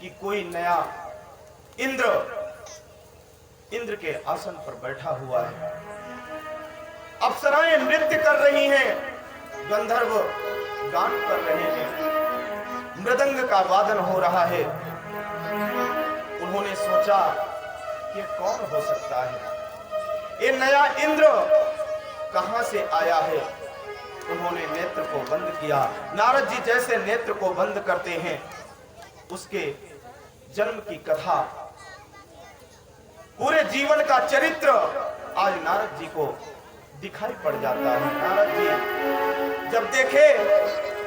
कि कोई नया इंद्र के आसन पर बैठा हुआ है। अप्सराएं नृत्य कर रही हैं, गंधर्व गान कर रहे हैं, मृदंग का वादन हो रहा है। उन्होंने सोचा कि कौन हो सकता है, ये नया इंद्र कहां से आया है। उन्होंने नेत्र को बंद किया। नारद जी जैसे नेत्र को बंद करते हैं, उसके जन्म की कथा, पूरे जीवन का चरित्र आज नारद जी को दिखाई पड़ जाता है। नारद जी जब देखे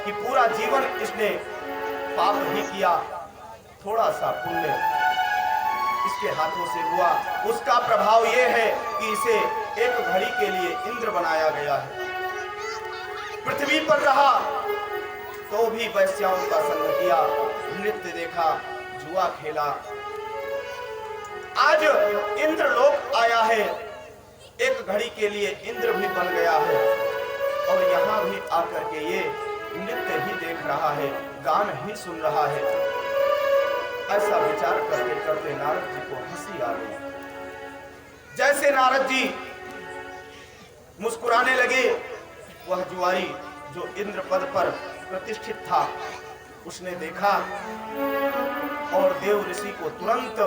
कि पूरा जीवन इसने पाप ही किया, थोड़ा सा पुण्य इसके हाथों से हुआ, उसका प्रभाव यह है कि इसे एक घड़ी के लिए इंद्र बनाया गया है। पृथ्वी पर रहा तो भी वैश्याओं का संग किया, नृत्य देखा, जुआ खेला। आज इंद्र लोक आया है, एक घड़ी के लिए इंद्र भी बन गया है और यहाँ भी आकर के ये नृत्य ही देख रहा है, गान ही सुन रहा है। ऐसा विचार करते करते नारद जी को हंसी आ गई। जैसे नारद जी मुस्कुराने लगे, वह जुआरी जो इंद्र पद पर प्रतिष्ठित था, उसने देखा और देव ऋषि को तुरंत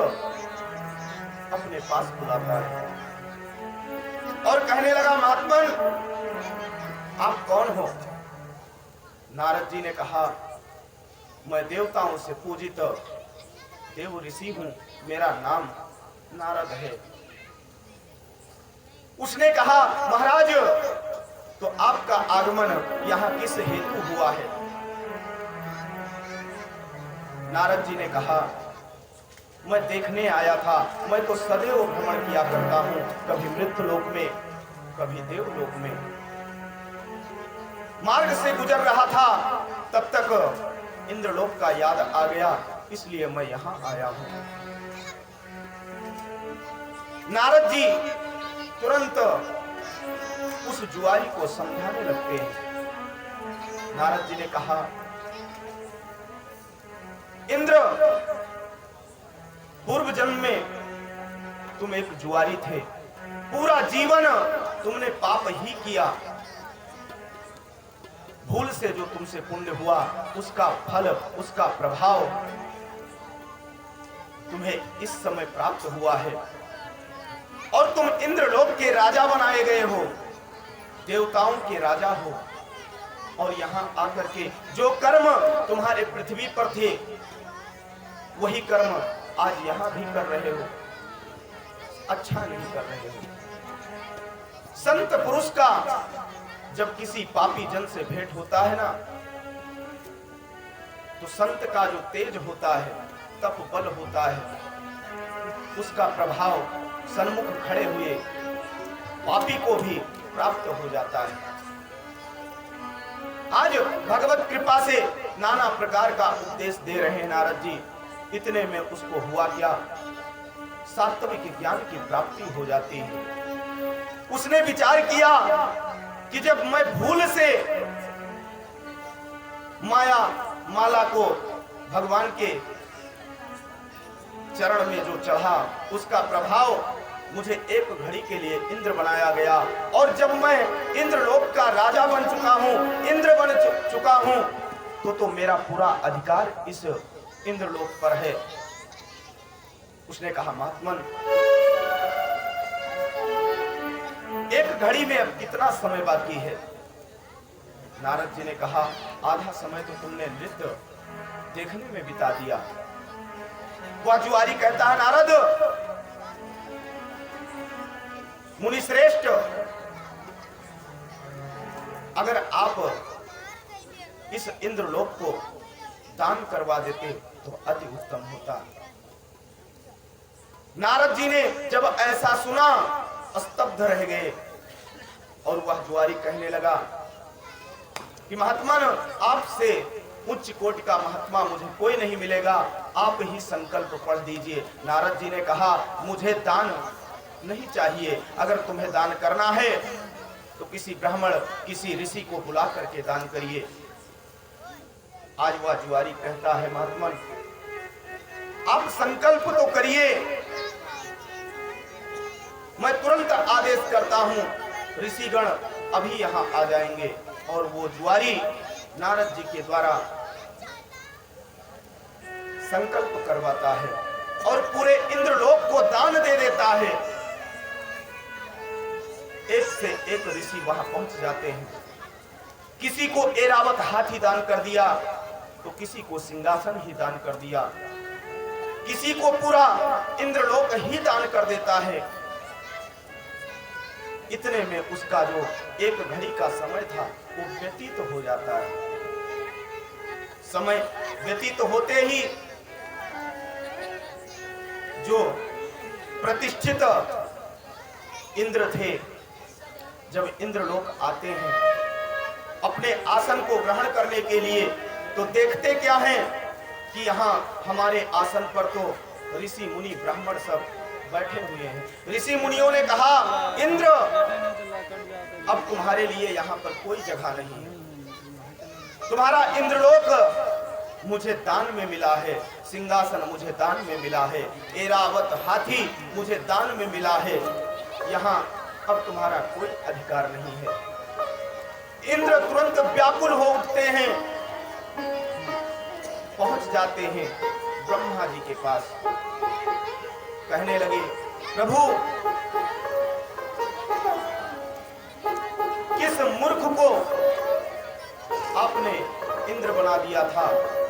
अपने पास बुलाता है और कहने लगा, महात्मन आप कौन हो? नारद जी ने कहा, मैं देवताओं से पूजित देव ऋषि हूं, मेरा नाम नारद है। उसने कहा, महाराज तो आपका आगमन यहाँ किस हेतु हुआ है? नारद जी ने कहा, मैं देखने आया था, मैं तो सदैव भ्रमण किया करता हूं, कभी मृत्युलोक में, कभी देवलोक में। मार्ग से गुजर रहा था, तब तक इंद्रलोक का याद आ गया, इसलिए मैं यहां आया हूं। नारद जी तुरंत उस जुआरी को समझाने लगते हैं। नारद जी ने कहा, इंद्र पूर्व जन्म में तुम एक जुआरी थे, पूरा जीवन तुमने पाप ही किया। भूल से जो तुमसे पुण्य हुआ, उसका फल, उसका प्रभाव तुम्हें इस समय प्राप्त हुआ है और तुम इंद्रलोक के राजा बनाए गए हो, देवताओं के राजा हो। और यहां आकर के जो कर्म तुम्हारे पृथ्वी पर थे, वही कर्म आज यहां भी कर रहे हो, अच्छा नहीं कर रहे हो। संत पुरुष का जब किसी पापी जन से भेंट होता है ना, तो संत का जो तेज होता है, तप बल होता है, उसका प्रभाव सन्मुख खड़े हुए पापी को भी प्राप्त हो जाता है। आज भगवत कृपा से नाना प्रकार का उपदेश दे रहे हैं नारद जी। इतने में उसको हुआ क्या, सात्विक ज्ञान की प्राप्ति हो जाती है। उसने विचार किया कि जब मैं भूल से माला को भगवान के चरण में जो चढ़ा, उसका प्रभाव मुझे एक घड़ी के लिए इंद्र बनाया गया, और जब मैं इंद्रलोक का राजा बन चुका हूं, इंद्र बन चुका हूं, तो मेरा पूरा अधिकार इस इंद्रलोक पर है। उसने कहा, महात्मन एक घड़ी में अब कितना समय बाकी है? नारद जी ने कहा, आधा समय तो तुमने नृत्य देखने में बिता दिया। वह जुआरी कहता है, नारद मुनि श्रेष्ठ, अगर आप इस इंद्रलोक को दान करवा देते तो अति उत्तम होता। नारद जी ने जब ऐसा सुना, स्तब्ध रह गए और वह जुआरी कहने लगा कि महात्मा, आपसे उच्च कोटि का महात्मा मुझे कोई नहीं मिलेगा, आप ही संकल्प पढ़ दीजिए। नारद जी ने कहा, मुझे दान नहीं चाहिए, अगर तुम्हें दान करना है तो किसी ब्राह्मण, किसी ऋषि को बुला करके दान करिए। आज वह जुआरी कहता है, महात्मा आप संकल्प तो करिए। मैं तुरंत आदेश करता हूं, ऋषिगण अभी यहां आ जाएंगे। और वो जुआरी नारद जी के द्वारा संकल्प करवाता है और पूरे इंद्रलोक को दान दे देता है। एक से एक ऋषि वहां पहुंच जाते हैं। किसी को ऐरावत हाथी दान कर दिया, तो किसी को सिंहासन ही दान कर दिया, किसी को पूरा इंद्रलोक ही दान कर देता है। इतने में उसका जो एक घड़ी का समय था वो व्यतीत हो जाता है। समय व्यतीत होते ही जो प्रतिष्ठित इंद्र थे, जब इंद्रलोक आते हैं अपने आसन को ग्रहण करने के लिए, तो देखते क्या हैं कि यहाँ हमारे आसन पर तो ऋषि मुनि ब्राह्मण सब बैठे हुए हैं। ऋषि मुनियों ने कहा, इंद्र अब तुम्हारे लिए यहाँ पर कोई जगह नहीं है, तुम्हारा इंद्रलोक मुझे दान में मिला है, सिंहासन मुझे दान में मिला है, ऐरावत हाथी मुझे दान में मिला है, यहाँ अब तुम्हारा कोई अधिकार नहीं है। इंद्र तुरंत व्याकुल हो उठते हैं, पहुंच जाते हैं ब्रह्मा जी के पास। कहने लगे, प्रभु किस मूर्ख को आपने इंद्र बना दिया था?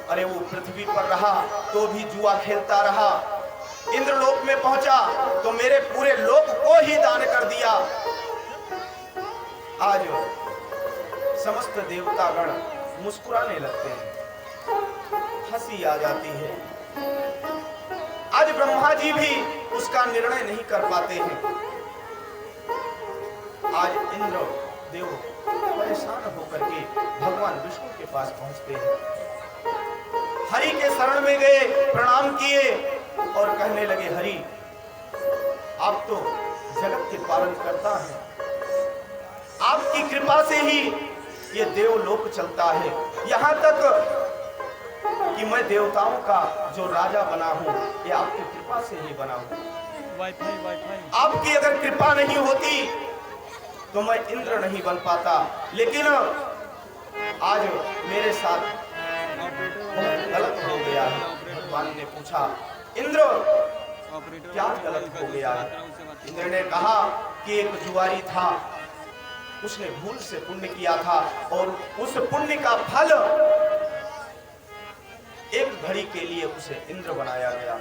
अरे वो पृथ्वी पर रहा तो भी जुआ खेलता रहा, इंद्रलोक में पहुंचा तो मेरे पूरे लोक को ही दान कर दिया। आज समस्त देवतागण मुस्कुराने लगते हैं, हंसी आ जाती है। आज ब्रह्मा जी भी उसका निर्णय नहीं कर पाते हैं। आज इंद्र देव परेशान होकर के भगवान विष्णु के पास पहुंचते हैं। हरि के शरण में गए, प्रणाम किए और कहने लगे, हरि आप तो जगत के पालन करता है, आपकी कृपा से ही ये देवलोक चलता है। यहाँ तक कि मैं देवताओं का जो राजा बना हूँ, ये आपकी कृपा से ही बना हूँ। आपकी अगर कृपा नहीं होती तो मैं इंद्र नहीं बन पाता। लेकिन आज मेरे साथ बहुत गलत हो गया है। भगवान ने पूछा, इंद्र क्या गलत हो गया है? इंद्र ने कहा कि एक जुआरी था, उसने भूल से पुण्य किया था और उस पुण्य का फल एक घड़ी के लिए उसे इंद्र बनाया गया।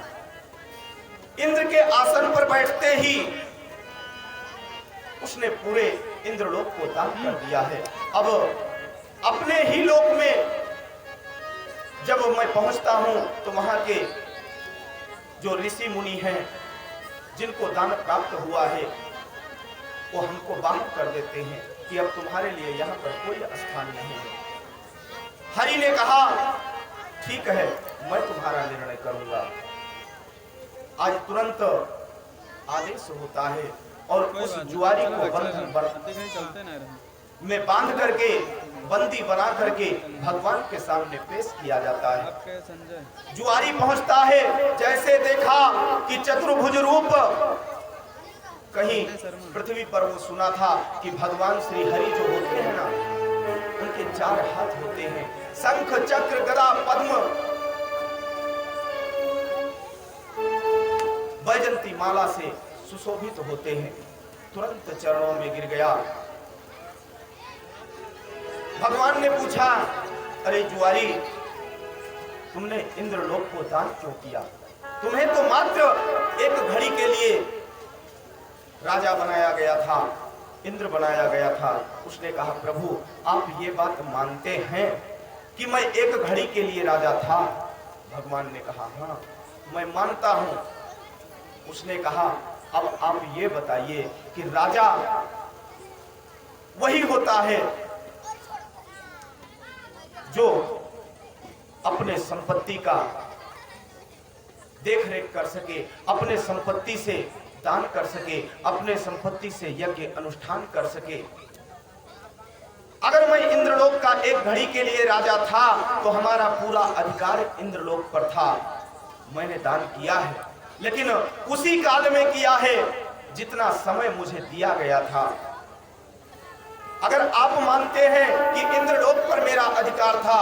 इंद्र के आसन पर बैठते ही उसने पूरे इंद्रलोक को दान कर दिया है। अब अपने ही लोक में जब मैं पहुंचता हूं तो वहां के जो ऋषि मुनि हैं, जिनको दान प्राप्त हुआ है, वो हमको बाहर कर देते हैं कि अब तुम्हारे लिए यहाँ पर कोई स्थान नहीं है। हरि ने कहा, ठीक है, मैं तुम्हारा निर्णय करूंगा। आज तुरंत आदेश होता है और उस जुआरी को बंधन में बांध करके, बंदी बना करके भगवान के सामने पेश किया जाता है। जुआरी पहुंचता है, जैसे देखा कि चतुर्भुज रूप, कहीं पृथ्वी पर वो सुना था कि भगवान श्री हरि जो होते हैं ना, उनके 4 हाथ होते हैं, शंख चक्र गदा पद्म वैजंती माला से सुशोभित होते हैं। तुरंत चरणों में गिर गया। भगवान ने पूछा, अरे जुआरी, तुमने इंद्रलोक को दान क्यों किया? तुम्हें तो मात्र एक घड़ी के लिए राजा बनाया गया था, इंद्र बनाया गया था। उसने कहा, प्रभु आप ये बात मानते हैं कि मैं एक घड़ी के लिए राजा था? भगवान ने कहा, हाँ मैं मानता हूं। उसने कहा, अब आप ये बताइए कि राजा वही होता है जो अपने संपत्ति का देख रेख कर सके, अपने संपत्ति से दान कर सके, अपने संपत्ति से यज्ञ अनुष्ठान कर सके। अगर मैं इंद्रलोक का एक घड़ी के लिए राजा था तो हमारा पूरा अधिकार इंद्रलोक पर था। मैंने दान किया है, लेकिन उसी काल में किया है जितना समय मुझे दिया गया था। अगर आप मानते हैं कि इंद्रलोक पर मेरा अधिकार था,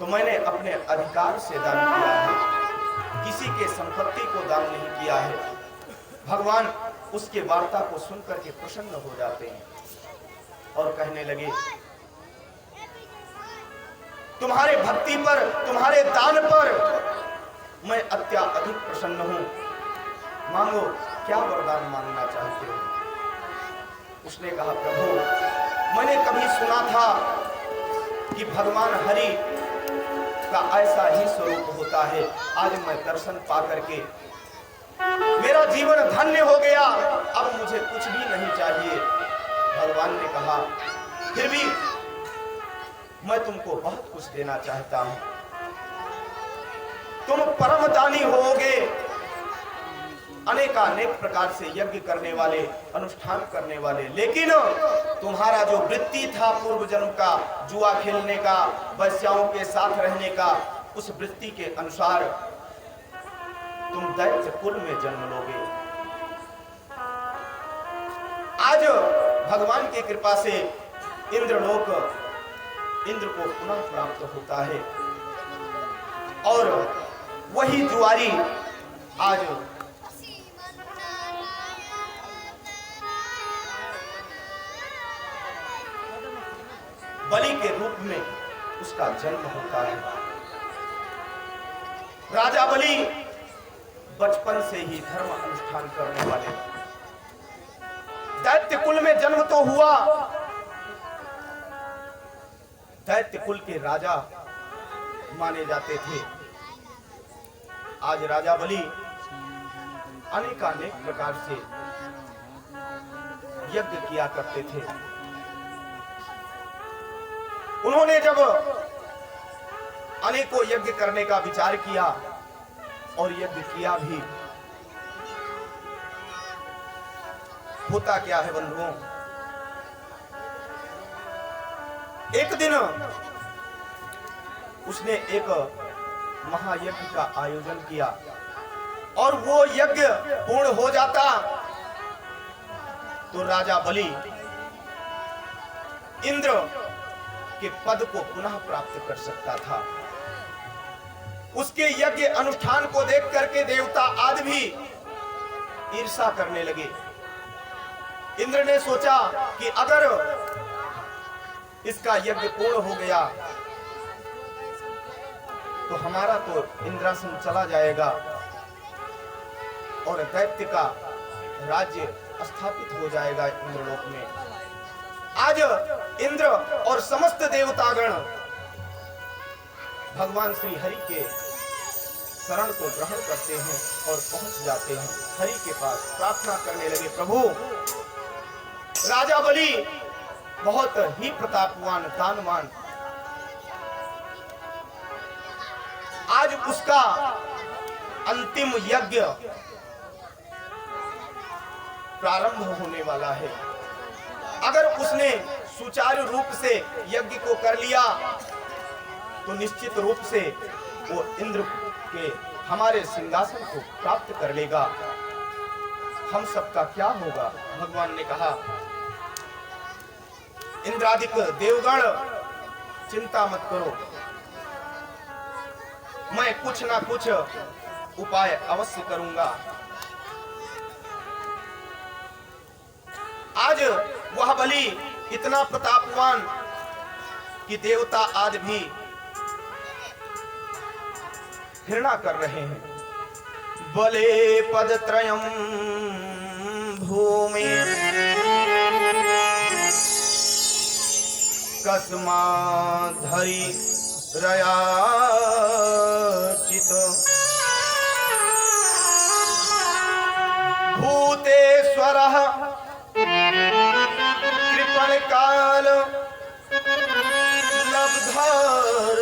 तो मैंने अपने अधिकार से दान किया है, किसी के संपत्ति को दान नहीं किया है। भगवान उसके वार्ता को सुनकर के प्रसन्न हो जाते हैं और कहने लगे, तुम्हारे भक्ति पर, तुम्हारे दान पर मैं अत्यधिक प्रसन्न हूं। मांगो, क्या वरदान मांगना चाहते हो? उसने कहा, प्रभु मैंने कभी सुना था कि भगवान हरि का ऐसा ही स्वरूप होता है। आज मैं दर्शन पा करके मेरा जीवन धन्य हो गया, अब मुझे कुछ भी नहीं चाहिए। भगवान ने कहा, फिर भी मैं तुमको बहुत कुछ देना चाहता हूं। तुम परम दानी होगे, अनेकानेक प्रकार से यज्ञ करने वाले, अनुष्ठान करने वाले, लेकिन तुम्हारा जो वृत्ति था पूर्व जन्म का, जुआ खेलने का, वैश्याओं के साथ रहने का, उस वृत्ति के अनुसार तुम दैत्य कुल में जन्म लोगे। आज भगवान की कृपा से इंद्रलोक इंद्र को पुनः प्राप्त होता है और वही जुआरी आज बलि के रूप में उसका जन्म होता है। राजा बलि बचपन से ही धर्म अनुष्ठान करने वाले, दैत्य कुल में जन्म तो हुआ, दैत्य कुल के राजा माने जाते थे। आज राजा बलि अनेकानेक प्रकार से यज्ञ किया करते थे। उन्होंने जब अनेकों यज्ञ करने का विचार किया और यज्ञ किया भी, होता क्या है बंधुओं, एक दिन उसने एक महायज्ञ का आयोजन किया और वो यज्ञ पूर्ण हो जाता तो राजा बलि इंद्र के पद को पुनः प्राप्त कर सकता था। उसके यज्ञ अनुष्ठान को देख करके देवता आदि भी ईर्ष्या करने लगे। इंद्र ने सोचा कि अगर इसका यज्ञ पूर्ण हो गया तो हमारा तो इंद्रासन चला जाएगा और दैत्य का राज्य स्थापित हो जाएगा इंद्रलोक में। आज इंद्र और समस्त देवतागण भगवान श्री हरि के शरण को ग्रहण करते हैं और पहुंच जाते हैं हरि के पास, प्रार्थना करने लगे, प्रभु राजा बलि बहुत ही प्रतापवान, दानवान, आज उसका अंतिम यज्ञ प्रारंभ होने वाला है। अगर उसने सुचारू रूप से यज्ञ को कर लिया तो निश्चित रूप से वो इंद्र के हमारे सिंहासन को प्राप्त कर लेगा। हम सबका क्या होगा? भगवान ने कहा, इंद्रादिक देवगण चिंता मत करो, मैं कुछ ना कुछ उपाय अवश्य करूंगा। आज वह बलि इतना प्रतापवान कि देवता आदि भी घृणा कर रहे हैं। बले पदत्रयम् भूमि कस्माद्धरि रयाचित भूतेश्वरः कृपण काल लब्धार्थोऽपि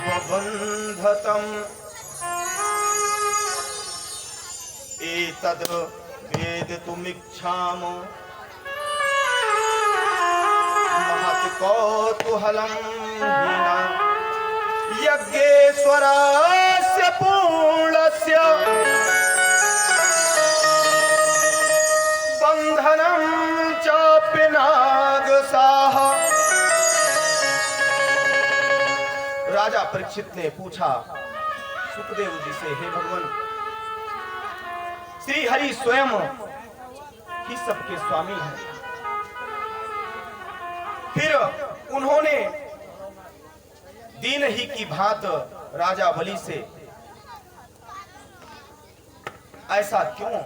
बबन्धतम् एतद् वेदितुमिच्छामि महत् कौतूहलं विना यज्ञेश्वरस्य पूर्णस्य बंधनं चाप्य नागसाः। राजा परीक्षित ने पूछा सुखदेव जी से, हे भगवान, श्री हरि स्वयं ही सबके स्वामी हैं, फिर उन्होंने दीन ही की भांत राजा बलि से ऐसा क्यों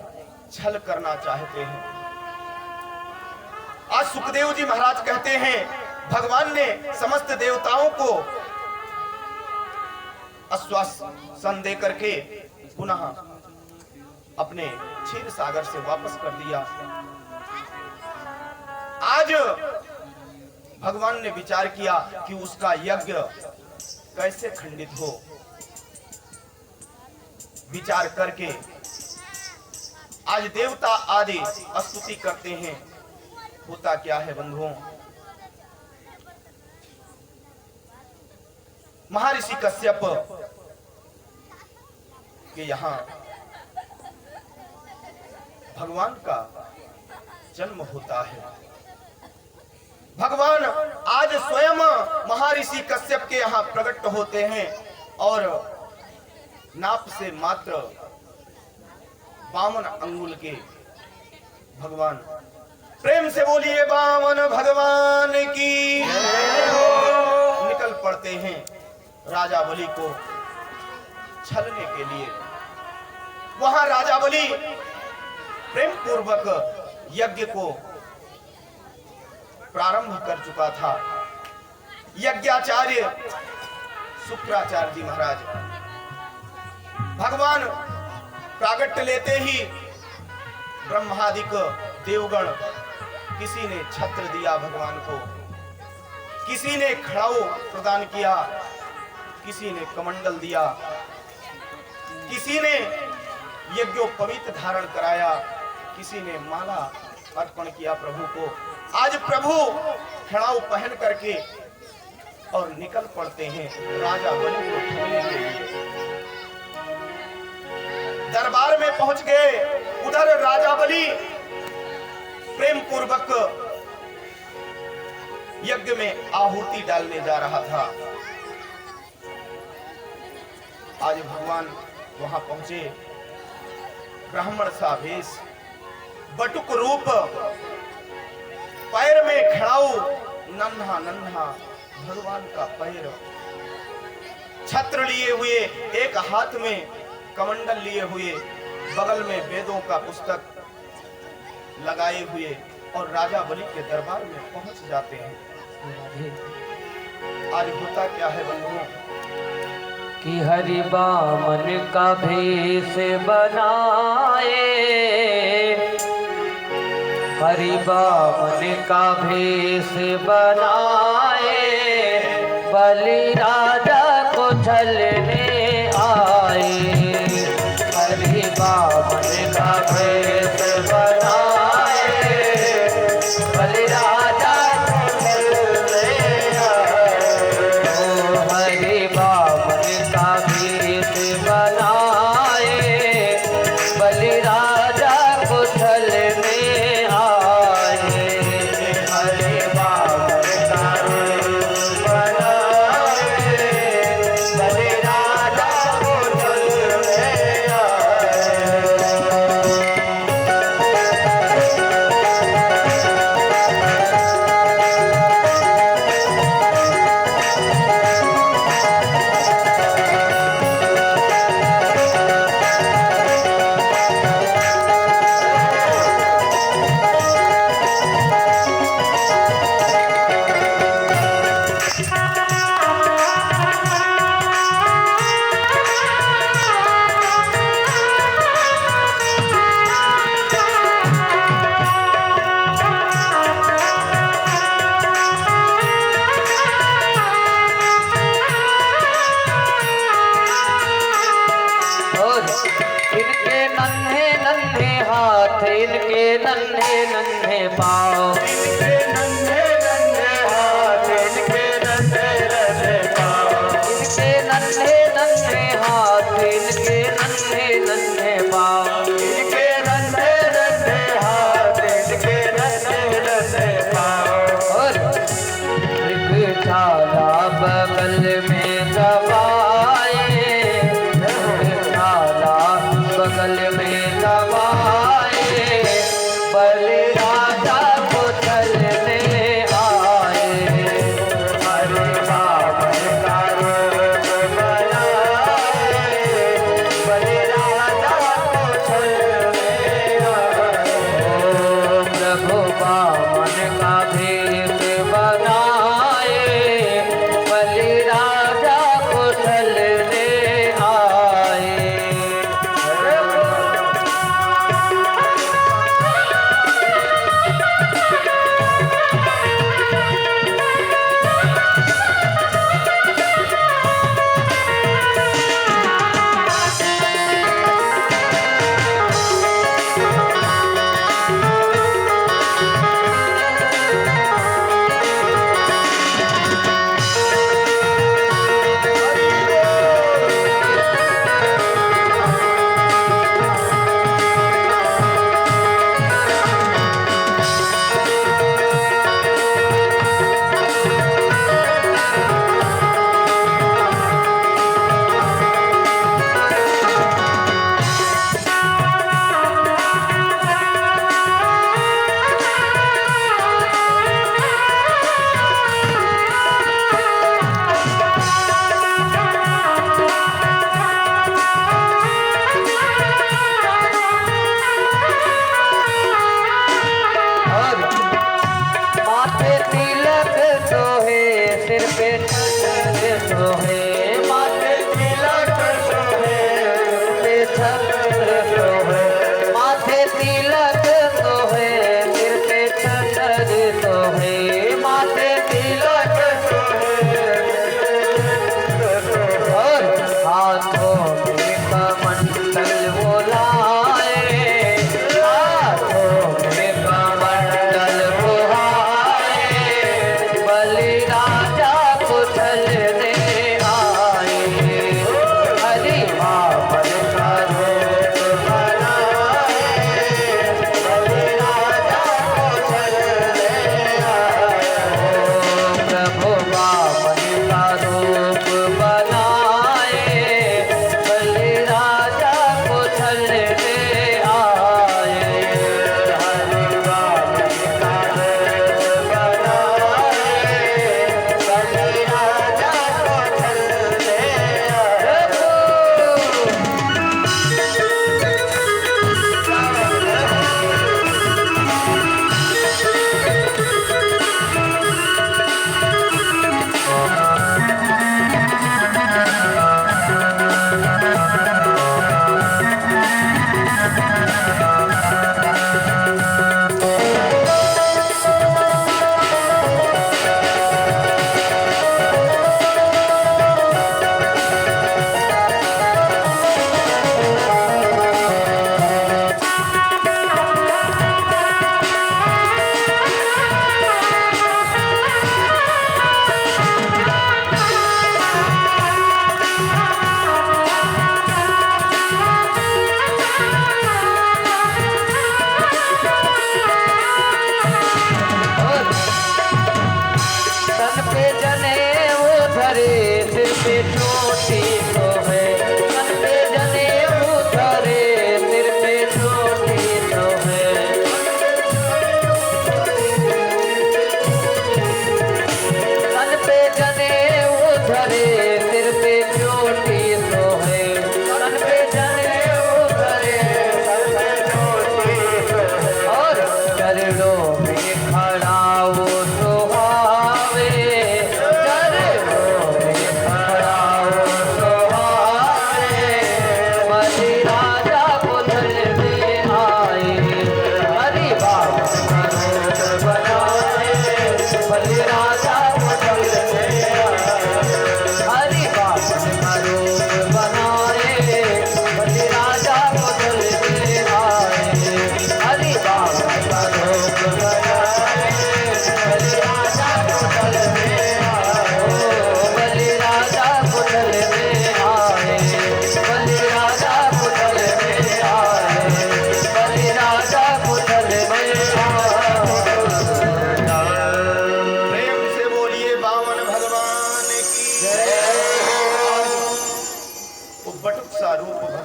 छल करना चाहते हैं? आज सुखदेव जी महाराज कहते हैं भगवान ने समस्त देवताओं को आश्वासन दे करके पुनः अपने क्षीर सागर से वापस कर दिया। आज भगवान ने विचार किया कि उसका यज्ञ कैसे खंडित हो। विचार करके आज देवता आदि स्तुति करते हैं। होता क्या है बंधुओं, महर्षि कश्यप के यहाँ भगवान का जन्म होता है। भगवान आज स्वयं महर्षि कश्यप के यहाँ प्रकट होते हैं और नाप से मात्र 52 अंगुल के भगवान, प्रेम से बोलिए बामन भगवान की, निकल पड़ते हैं राजा बलि को छलने के लिए। वहां राजा बलि प्रेम पूर्वक यज्ञ को प्रारंभ कर चुका था। यज्ञाचार्य शुक्राचार्य जी महाराज भगवान प्रागट्य लेते ही ब्रह्मादिक देवगण, किसी ने छत्र दिया भगवान को, किसी ने खड़ाऊ प्रदान किया, किसी ने कमंडल दिया, किसी ने यज्ञोपवीत धारण कराया, किसी ने माला अर्पण किया प्रभु को। आज प्रभु खड़ाऊ पहन करके और निकल पड़ते हैं राजा बलि को ठगने के लिए। दरबार में पहुंच गए। उधर राजा बलि प्रेम पूर्वक यज्ञ में आहुति डालने जा रहा था। आज भगवान वहां पहुंचे, ब्राह्मण सा वेश, बटुक रूप, पैर में खड़ाऊ, नन्हा नन्हा भगवान का पैर, छत्र लिए हुए, एक हाथ में कमंडल लिए हुए, बगल में वेदों का पुस्तक लगाए हुए, और राजा बलि के दरबार में पहुंच जाते हैं। आज होता क्या है बंधुओं कि हरि बामन का भेष बनाए, हरि बामन का भेष बनाए, बलि राजा को छलने आए। हरि बामन का भेष बनाए, बलि राजा को छलने आए। हरि बामन का भेष बनाए, बलि राजा को छलने इनके नन्हे नन्हे पाँव, इनके नन्हे नन्हे हाथ, इनके नन्हे नन्हे पाँव, इनके नन्हे नन्हे हाथ इनके नन्हे नन्हे पाँव इनके नन्हे नन्हे हाथ, इनके नन्हे नन्हे पाँव। और एक छाला बगल में दबाए, एक छाला बगल में दबाए, बलि राजा को चलने आए। हरि बामन का रूप बनाए, बलि राजा को चलने आए। ओ प्रभु बामन का भेष बनाए, बलि राजा को चलने आए।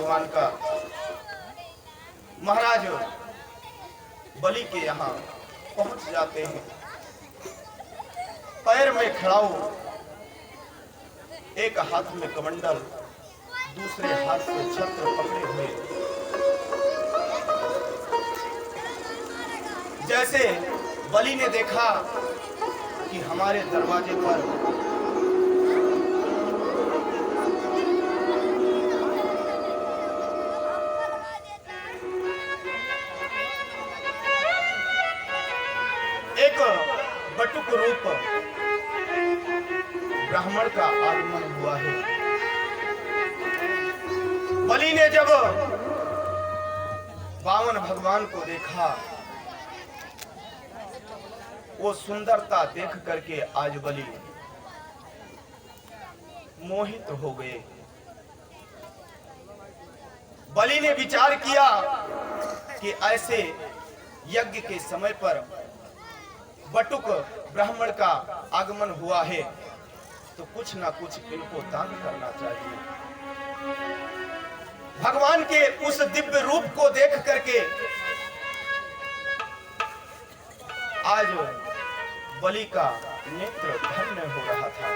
भगवान का महाराज बलि के यहाँ पहुंच जाते हैं। पैर में खड़ाऊ, एक हाथ में कमंडल, दूसरे हाथ से छत्र पकड़े हुए, जैसे बलि ने देखा कि हमारे दरवाजे पर एक बटुक रूप ब्राह्मण का आगमन हुआ है। बलि ने जब वामन भगवान को देखा, वो सुंदरता देख करके आज बलि मोहित हो गए। बलि ने विचार किया कि ऐसे यज्ञ के समय पर बटुक ब्राह्मण का आगमन हुआ है, तो कुछ ना कुछ इनको दान करना चाहिए। भगवान के उस दिव्य रूप को देख करके आज बलि का नेत्र धन्य हो रहा था।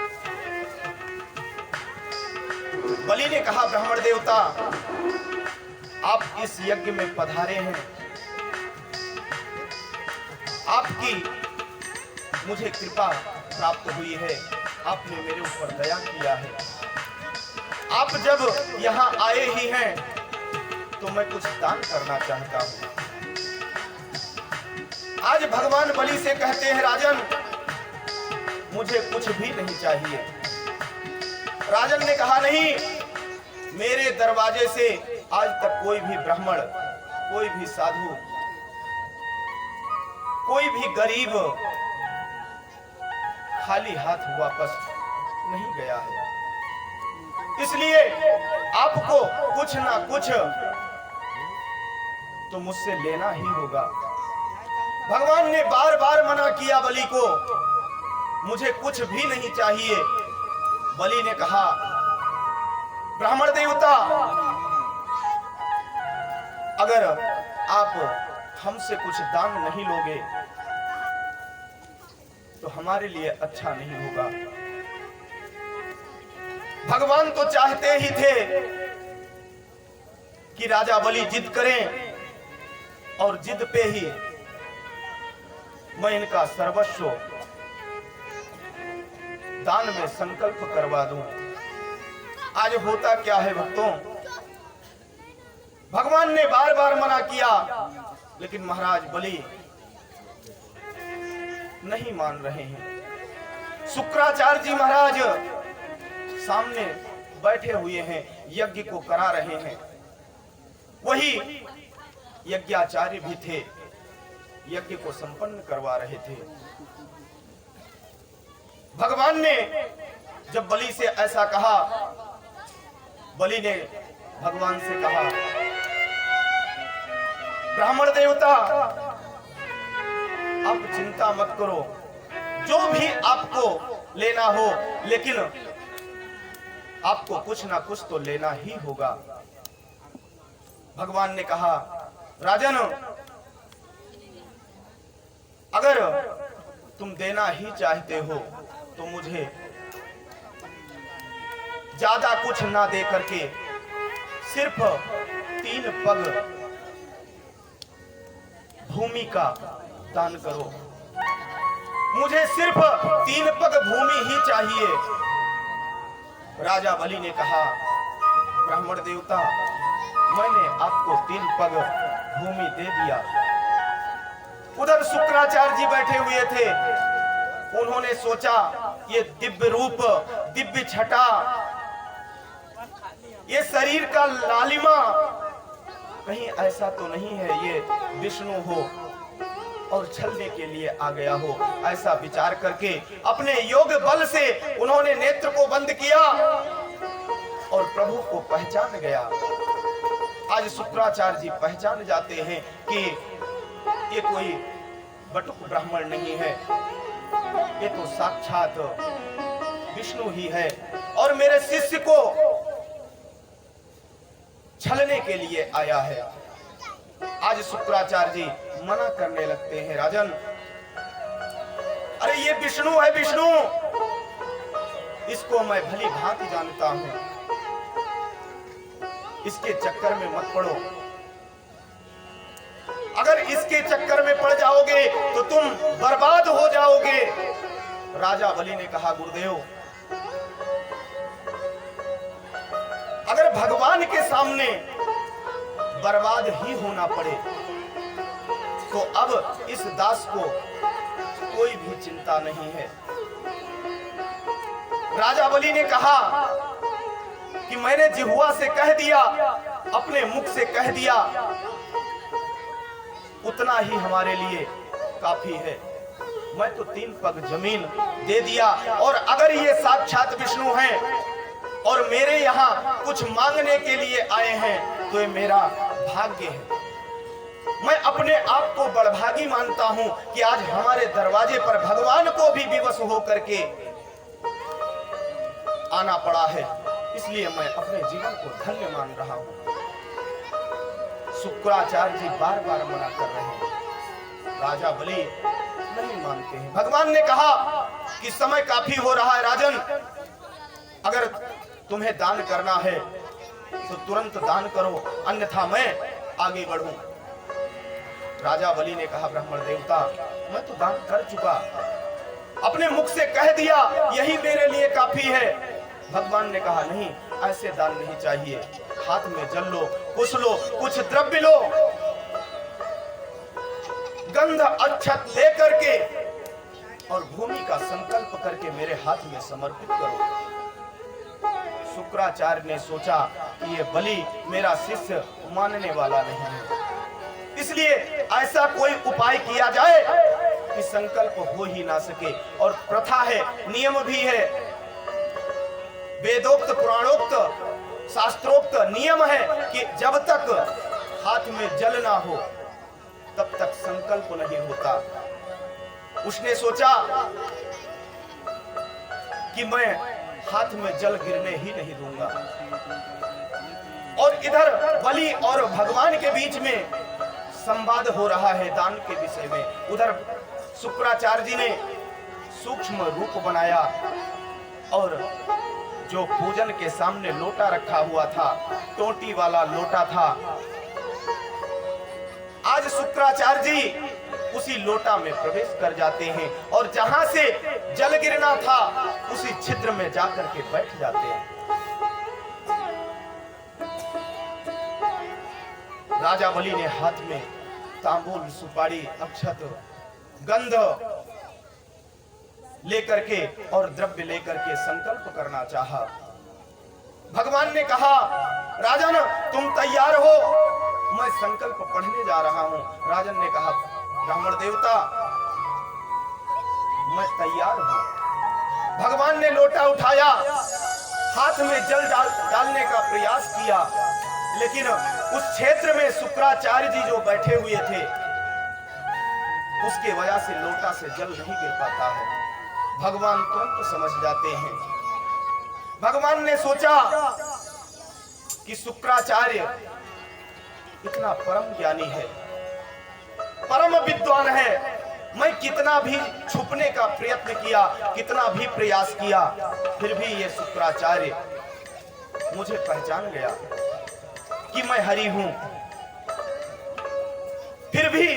बलि ने कहा, ब्राह्मण देवता, आप इस यज्ञ में पधारे हैं, आपकी मुझे कृपा प्राप्त हुई है, आपने मेरे ऊपर दया किया है। आप जब यहाँ आए ही हैं तो मैं कुछ दान करना चाहता हूँ। आज भगवान बलि से कहते हैं, राजन मुझे कुछ भी नहीं चाहिए। राजन ने कहा, नहीं, मेरे दरवाजे से आज तक कोई भी ब्राह्मण, कोई भी साधु, कोई भी गरीब खाली हाथ वापस नहीं गया है, इसलिए आपको कुछ ना कुछ तो मुझसे लेना ही होगा। भगवान ने बार बार मना किया बलि को, मुझे कुछ भी नहीं चाहिए। बलि ने कहा, ब्राह्मण देवता, अगर आप हमसे कुछ दान नहीं लोगे तो हमारे लिए अच्छा नहीं होगा। भगवान तो चाहते ही थे कि राजा बलि जिद करें और जिद पे ही मैं इनका सर्वस्व दान में संकल्प करवा दूं। आज होता क्या है भक्तों, भगवान ने बार बार मना किया, लेकिन महाराज बलि नहीं मान रहे हैं। शुक्राचार्य जी महाराज सामने बैठे हुए हैं, यज्ञ को करा रहे हैं। वही यज्ञाचार्य भी थे, यज्ञ को संपन्न करवा रहे थे। भगवान ने जब बलि से ऐसा कहा, बलि ने भगवान से कहा, ब्राह्मण देवता, आप चिंता मत करो, जो भी आपको लेना हो, लेकिन आपको कुछ ना कुछ तो लेना ही होगा। भगवान ने कहा, राजन, अगर तुम देना ही चाहते हो तो मुझे ज्यादा कुछ ना दे करके सिर्फ 3 पग भूमि का दान करो। मुझे सिर्फ 3 पग भूमि ही चाहिए। राजा बलि ने कहा, ब्राह्मण देवता, मैंने आपको 3 पग भूमि दे दिया। उधर शुक्राचार्य जी बैठे हुए थे, उन्होंने सोचा ये दिव्य रूप, दिव्य छटा, ये शरीर का लालिमा कहीं ऐसा तो नहीं है ये विष्णु हो और छलने के लिए आ गया हो। ऐसा विचार करके अपने योग बल से उन्होंने नेत्र को बंद किया और प्रभु को पहचान गया। आज शुक्राचार्य जी पहचान जाते हैं कि ये कोई बटुक ब्राह्मण नहीं है, ये तो साक्षात विष्णु ही है। और मेरे शिष्य को छलने के लिए आया है। आज शुक्राचार्य जी मना करने लगते हैं, राजन अरे ये विष्णु है, विष्णु, इसको मैं भली भांति जानता हूं, इसके चक्कर में मत पड़ो। अगर इसके चक्कर में पड़ जाओगे तो तुम बर्बाद हो जाओगे। राजा बलि ने कहा, गुरुदेव अगर भगवान के सामने बर्बाद ही होना पड़े तो अब इस दास को कोई भी चिंता नहीं है। राजा बलि ने कहा कि मैंने जिह्वा से कह दिया, अपने मुख से कह दिया, उतना ही हमारे लिए काफी है। मैं तो 3 पग जमीन दे दिया, और अगर ये साक्षात विष्णु हैं और मेरे यहाँ कुछ मांगने के लिए आए हैं तो ये मेरा भाग्य है। मैं अपने आप को बड़भागी मानता हूं कि आज हमारे दरवाजे पर भगवान को भी विवश होकर के आना पड़ा है, इसलिए मैं अपने जीवन को धन्य मान रहा हूं। शुक्राचार्य जी बार बार मना कर रहे हैं, राजा बलि नहीं मानते हैं। भगवान ने कहा कि समय काफी हो रहा है राजन, अगर तुम्हें दान करना है तो तुरंत दान करो, अन्यथा मैं आगे बढ़ूं। राजा बलि ने कहा, ब्राह्मण देवता मैं तो दान कर चुका, अपने मुख से कह दिया, यही मेरे लिए काफी है। भगवान ने कहा, नहीं, ऐसे दान नहीं चाहिए, हाथ में जल लो, कुछ द्रव्य लो, गंध अक्षत लेकर के और भूमि का संकल्प करके मेरे हाथ में समर्पित करो। शुक्राचार्य ने सोचा कि ये बलि मेरा शिष्य मानने वाला नहीं है, इसलिए ऐसा कोई उपाय किया जाए कि संकल्प हो ही ना सके। और प्रथा है, नियम भी है, वेदोक्त पुराणोक्त शास्त्रोक्त नियम है कि जब तक हाथ में जल ना हो तब तक संकल्प नहीं होता। उसने सोचा कि मैं हाथ में जल गिरने ही नहीं दूंगा। और इधर बलि और भगवान के बीच में संवाद हो रहा है दान के विषय में। उधर शुक्राचार्य जी ने सूक्ष्म रूप बनाया और जो पूजन के सामने लोटा रखा हुआ था, टोटी वाला लोटा था, आज शुक्राचार्य जी उसी लोटा में प्रवेश कर जाते हैं और जहां से जल गिरना था उसी छिद्र में जाकर के बैठ जाते हैं। राजा बलि ने हाथ में तांबूल, सुपारी, अक्षत, गंध लेकर के और द्रव्य लेकर के संकल्प करना चाहा। भगवान ने कहा, राजन तुम तैयार हो, मैं संकल्प पढ़ने जा रहा हूं। राजन ने कहा, ब्राह्मण देवता मैं तैयार हूं। भगवान ने लोटा उठाया, हाथ में जल डालने का प्रयास किया, लेकिन उस क्षेत्र में शुक्राचार्य जी जो बैठे हुए थे उसके वजह से लोटा से जल नहीं गिर पाता है। भगवान तुरंत समझ जाते हैं। भगवान ने सोचा कि शुक्राचार्य इतना परम ज्ञानी है, परम विद्वान है, मैं कितना भी छुपने का प्रयत्न किया, कितना भी प्रयास किया, फिर भी ये शुक्राचार्य मुझे पहचान गया कि मैं हरि हूं। फिर भी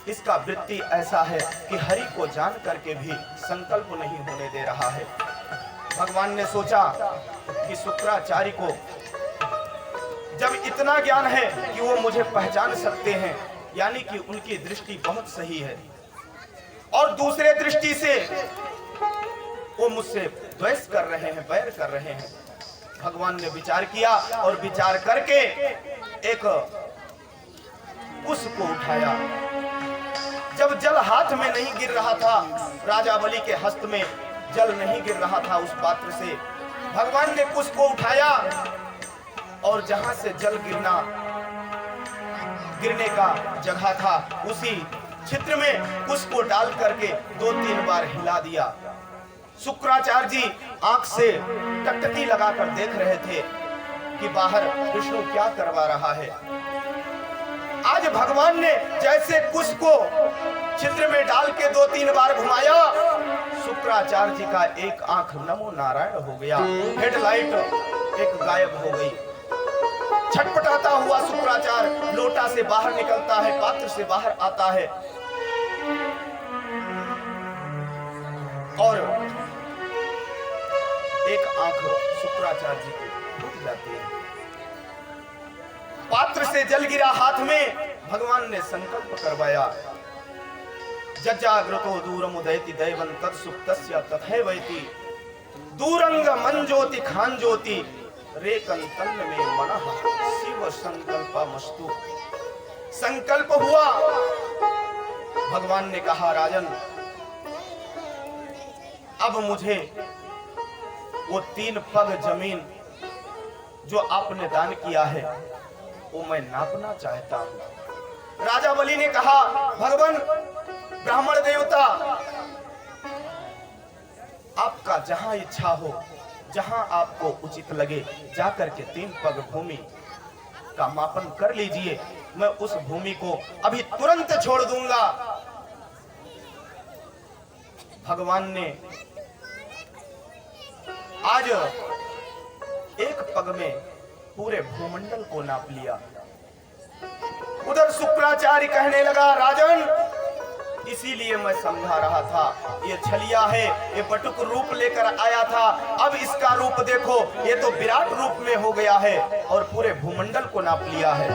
इसका वृत्ति ऐसा है कि हरि को जान करके भी संकल्प नहीं होने दे रहा है। भगवान ने सोचा कि शुक्राचार्य को जब इतना ज्ञान है कि वो मुझे पहचान सकते हैं, यानी कि उनकी दृष्टि बहुत सही है, और दूसरे दृष्टि से वो मुझसे द्वेष कर रहे हैं, बैर कर रहे हैं। भगवान ने विचार किया और विचार करके एक पुष्प को उठाया। जब जल हाथ में नहीं गिर रहा था, राजा बलि के हस्त में जल नहीं गिर रहा था उस पात्र से, भगवान ने पुष्प को उठाया और जहां से जल गिरने का जगह था उसी छिद्र में पुष्प को डाल करके 2-3 बार हिला दिया। शुक्राचार्य जी आंख से टकटकी लगाकर देख रहे थे कि बाहर विष्णु क्या करवा रहा है। आज भगवान ने जैसे कुश को छिद्र में डाल के 2-3 बार घुमाया, शुक्राचार्य जी का एक आंख नमो नारायण हो गया, हेडलाइट एक गायब हो गई। छटपटाता हुआ शुक्राचार्य लोटा से बाहर निकलता है, पात्र से बाहर आता है और एक आंख शुक्राचार्य जी की टूट जाती है। पात्र से जल गिरा हाथ में, भगवान ने संकल्प करवाया, जज्जाग्रतो दूरम उदयति दैवं तत्सुप्तस्य तथैवैति दूरंग मंजोति खांजोति रेकंतन में मनः शिव संकल्पमस्तु। संकल्प हुआ, भगवान ने कहा राजन अब मुझे वो 3 पग जमीन जो आपने दान किया है वो मैं नापना चाहता हूं। राजा बलि ने कहा भगवान ब्राह्मण देवता, आपका जहां इच्छा हो, जहां आपको उचित लगे, जाकर के 3 पग भूमि का मापन कर लीजिए, मैं उस भूमि को अभी तुरंत छोड़ दूंगा। भगवान ने आज 1 पग में पूरे भूमंडल को नाप लिया। उधर शुक्राचार्य कहने लगा राजन, इसीलिए मैं समझा रहा था ये छलिया है, ये बटुक रूप लेकर आया था, अब इसका रूप देखो, ये तो विराट रूप में हो गया है और पूरे भूमंडल को नाप लिया है।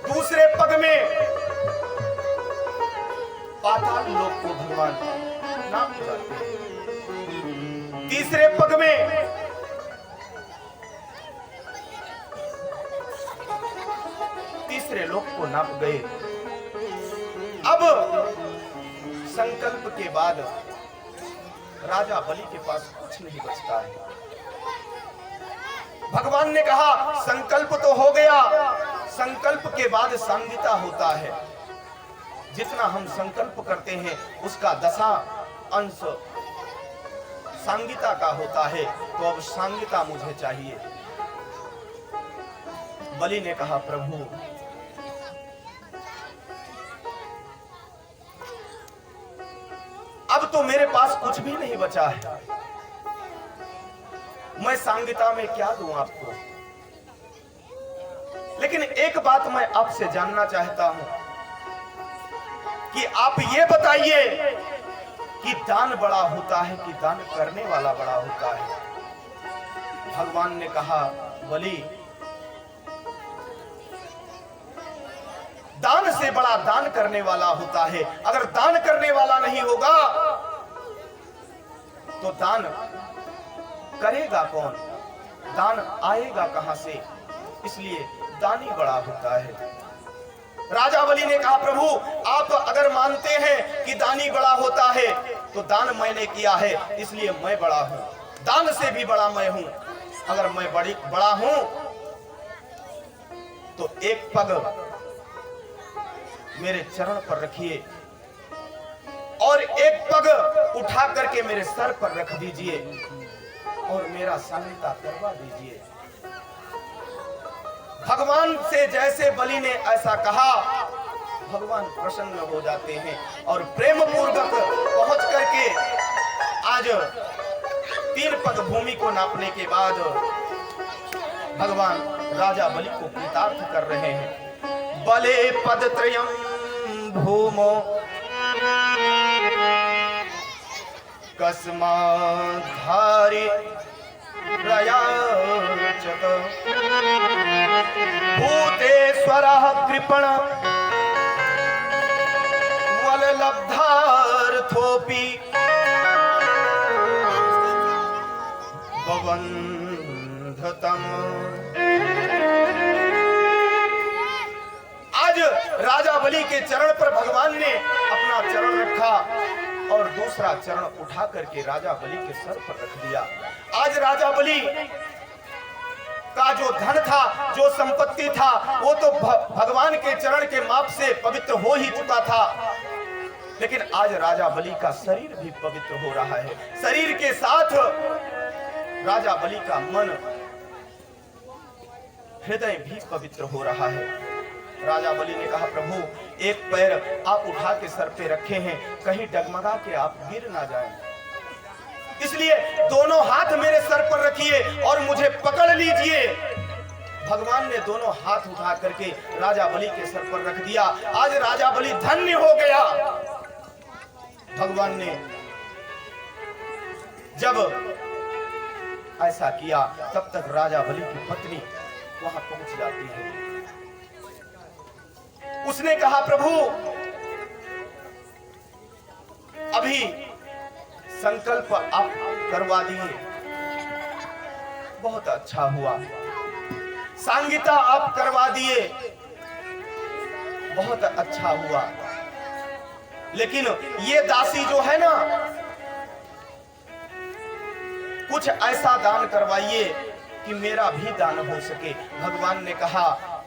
दूसरे पग में पाताल लोक को भगवान नाप जाते हैं। तीसरे पग में तीसरे लोक को नाप गए। अब संकल्प के बाद राजा बलि के पास कुछ नहीं बचता है। भगवान ने कहा संकल्प तो हो गया, संकल्प के बाद सांगिता होता है। जितना हम संकल्प करते हैं उसका 10 अंश सांगिता का होता है, तो अब सांगिता मुझे चाहिए। बलि ने कहा प्रभु अब तो मेरे पास कुछ भी नहीं बचा है, मैं सांगिता में क्या दूं आपको। लेकिन एक बात मैं आपसे जानना चाहता हूं कि आप ये बताइए कि दान बड़ा होता है कि दान करने वाला बड़ा होता है। भगवान ने कहा बलि दान से बड़ा दान करने वाला होता है। अगर दान करने वाला नहीं होगा तो दान करेगा कौन, दान आएगा कहां से, इसलिए दानी बड़ा होता है। राजा बलि ने कहा प्रभु आप अगर मानते हैं कि दानी बड़ा होता है तो दान मैंने किया है इसलिए मैं बड़ा हूं, दान से भी बड़ा मैं हूं। अगर मैं बड़ा हूं तो 1 पग मेरे चरण पर रखिए और 1 पग उठा करके मेरे सर पर रख दीजिए और मेरा सांगिता करवा दीजिए। भगवान से जैसे बलि ने ऐसा कहा, भगवान प्रसन्न हो जाते हैं और प्रेम पूर्वक पहुंच करके आज 3 पग भूमि को नापने के बाद भगवान राजा बलि को कृतार्थ कर रहे हैं। बले पदत्रयं भूमो कस्माद्धारि प्रयाचत भूतेश्वरः कृपण वललब्धार्थोऽपि बबन्धतम्। आज राजा बलि के चरण पर भगवान ने अपना चरण रखा और दूसरा चरण उठा करके राजा बलि के सर पर रख दिया। आज राजा बलि का जो धन था, जो संपत्ति था, वो तो भगवान के चरण के माप से पवित्र हो ही चुका था, लेकिन आज राजा बलि का शरीर भी पवित्र हो रहा है। शरीर के साथ राजा बलि का मन, हृदय भी पवित्र हो रहा है। राजा बलि ने कहा, प्रभु एक पैर आप उठा के सर पे रखे हैं, कहीं डगमगा के आप गिर ना जाएं, इसलिए दोनों हाथ मेरे सर पर रखिए और मुझे पकड़ लीजिए। भगवान ने दोनों हाथ उठा करके राजा बलि के सर पर रख दिया। आज राजा बलि धन्य हो गया। भगवान ने जब ऐसा किया, तब तक राजा बलि की पत्नी वहां पहुंच जाती है। उसने कहा, प्रभु अभी संकल्प आप करवा दिए, बहुत अच्छा हुआ। सांगीता आप करवा दिए, बहुत अच्छा हुआ। लेकिन ये दासी जो है ना, कुछ ऐसा दान करवाइए कि मेरा भी दान हो सके। भगवान ने कहा,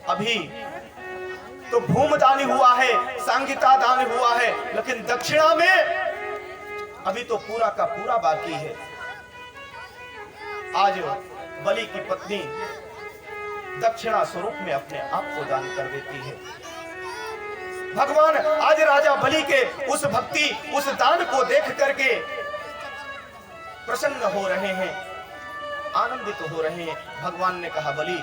अभी तो भूम दान हुआ है, सांगीता दान हुआ है, लेकिन दक्षिणा में अभी तो पूरा का पूरा बाकी है। आज बलि की पत्नी दक्षिणा स्वरूप में अपने आप को दान कर देती है। भगवान आज राजा बलि के उस भक्ति, उस दान को देख करके प्रसन्न हो रहे हैं, आनंदित हो रहे हैं। भगवान ने कहा, बलि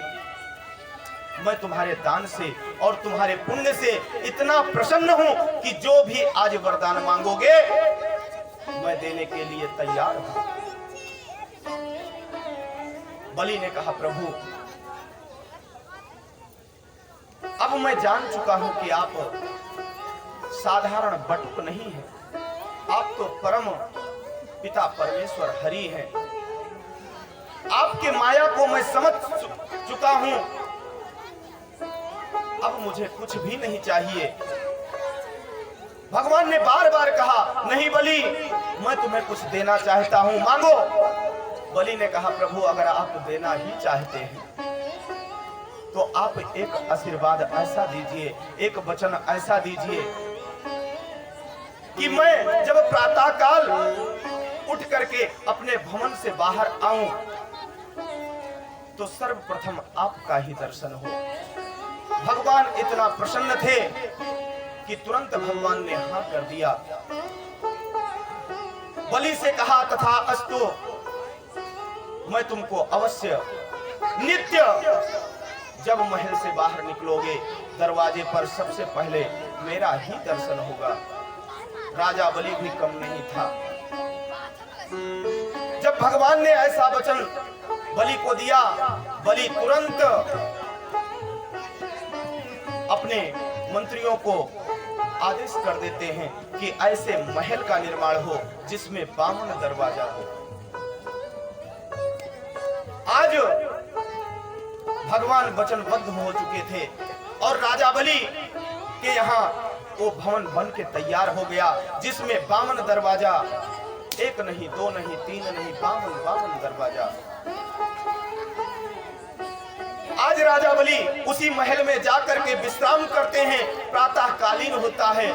मैं तुम्हारे दान से और तुम्हारे पुण्य से इतना प्रसन्न हूं कि जो भी आज वरदान मांगोगे मैं देने के लिए तैयार हूं। बलि ने कहा, प्रभु अब मैं जान चुका हूं कि आप साधारण बटुक नहीं हैं, आप तो परम पिता परमेश्वर हरि हैं। आपके माया को मैं समझ चुका हूं, अब मुझे कुछ भी नहीं चाहिए। भगवान ने बार बार कहा, नहीं बलि मैं तुम्हें कुछ देना चाहता हूं, मांगो। बलि ने कहा, प्रभु अगर आप देना ही चाहते हैं तो आप एक आशीर्वाद ऐसा दीजिए, एक वचन ऐसा दीजिए कि मैं जब प्रातः काल उठ करके अपने भवन से बाहर आऊं तो सर्वप्रथम आपका ही दर्शन हो। भगवान इतना प्रसन्न थे कि तुरंत भगवान ने हाँ कर दिया। बलि से कहा, तथा अस्तु, मैं तुमको अवश्य नित्य जब महल से बाहर निकलोगे दरवाजे पर सबसे पहले मेरा ही दर्शन होगा। राजा बलि भी कम नहीं था। जब भगवान ने ऐसा वचन बलि को दिया, बलि तुरंत अपने मंत्रियों को आदेश कर देते हैं कि ऐसे महल का निर्माण हो जिसमें बामन दरवाजा हो। आज भगवान वचनबद्ध हो चुके थे और राजा बलि के यहाँ वो भवन बन के तैयार हो गया जिसमें बामन दरवाजा, एक नहीं, दो नहीं, तीन नहीं, बामन दरवाजा। आज राजा बलि उसी महल में जाकर के विश्राम करते हैं। प्रातः कालीन होता है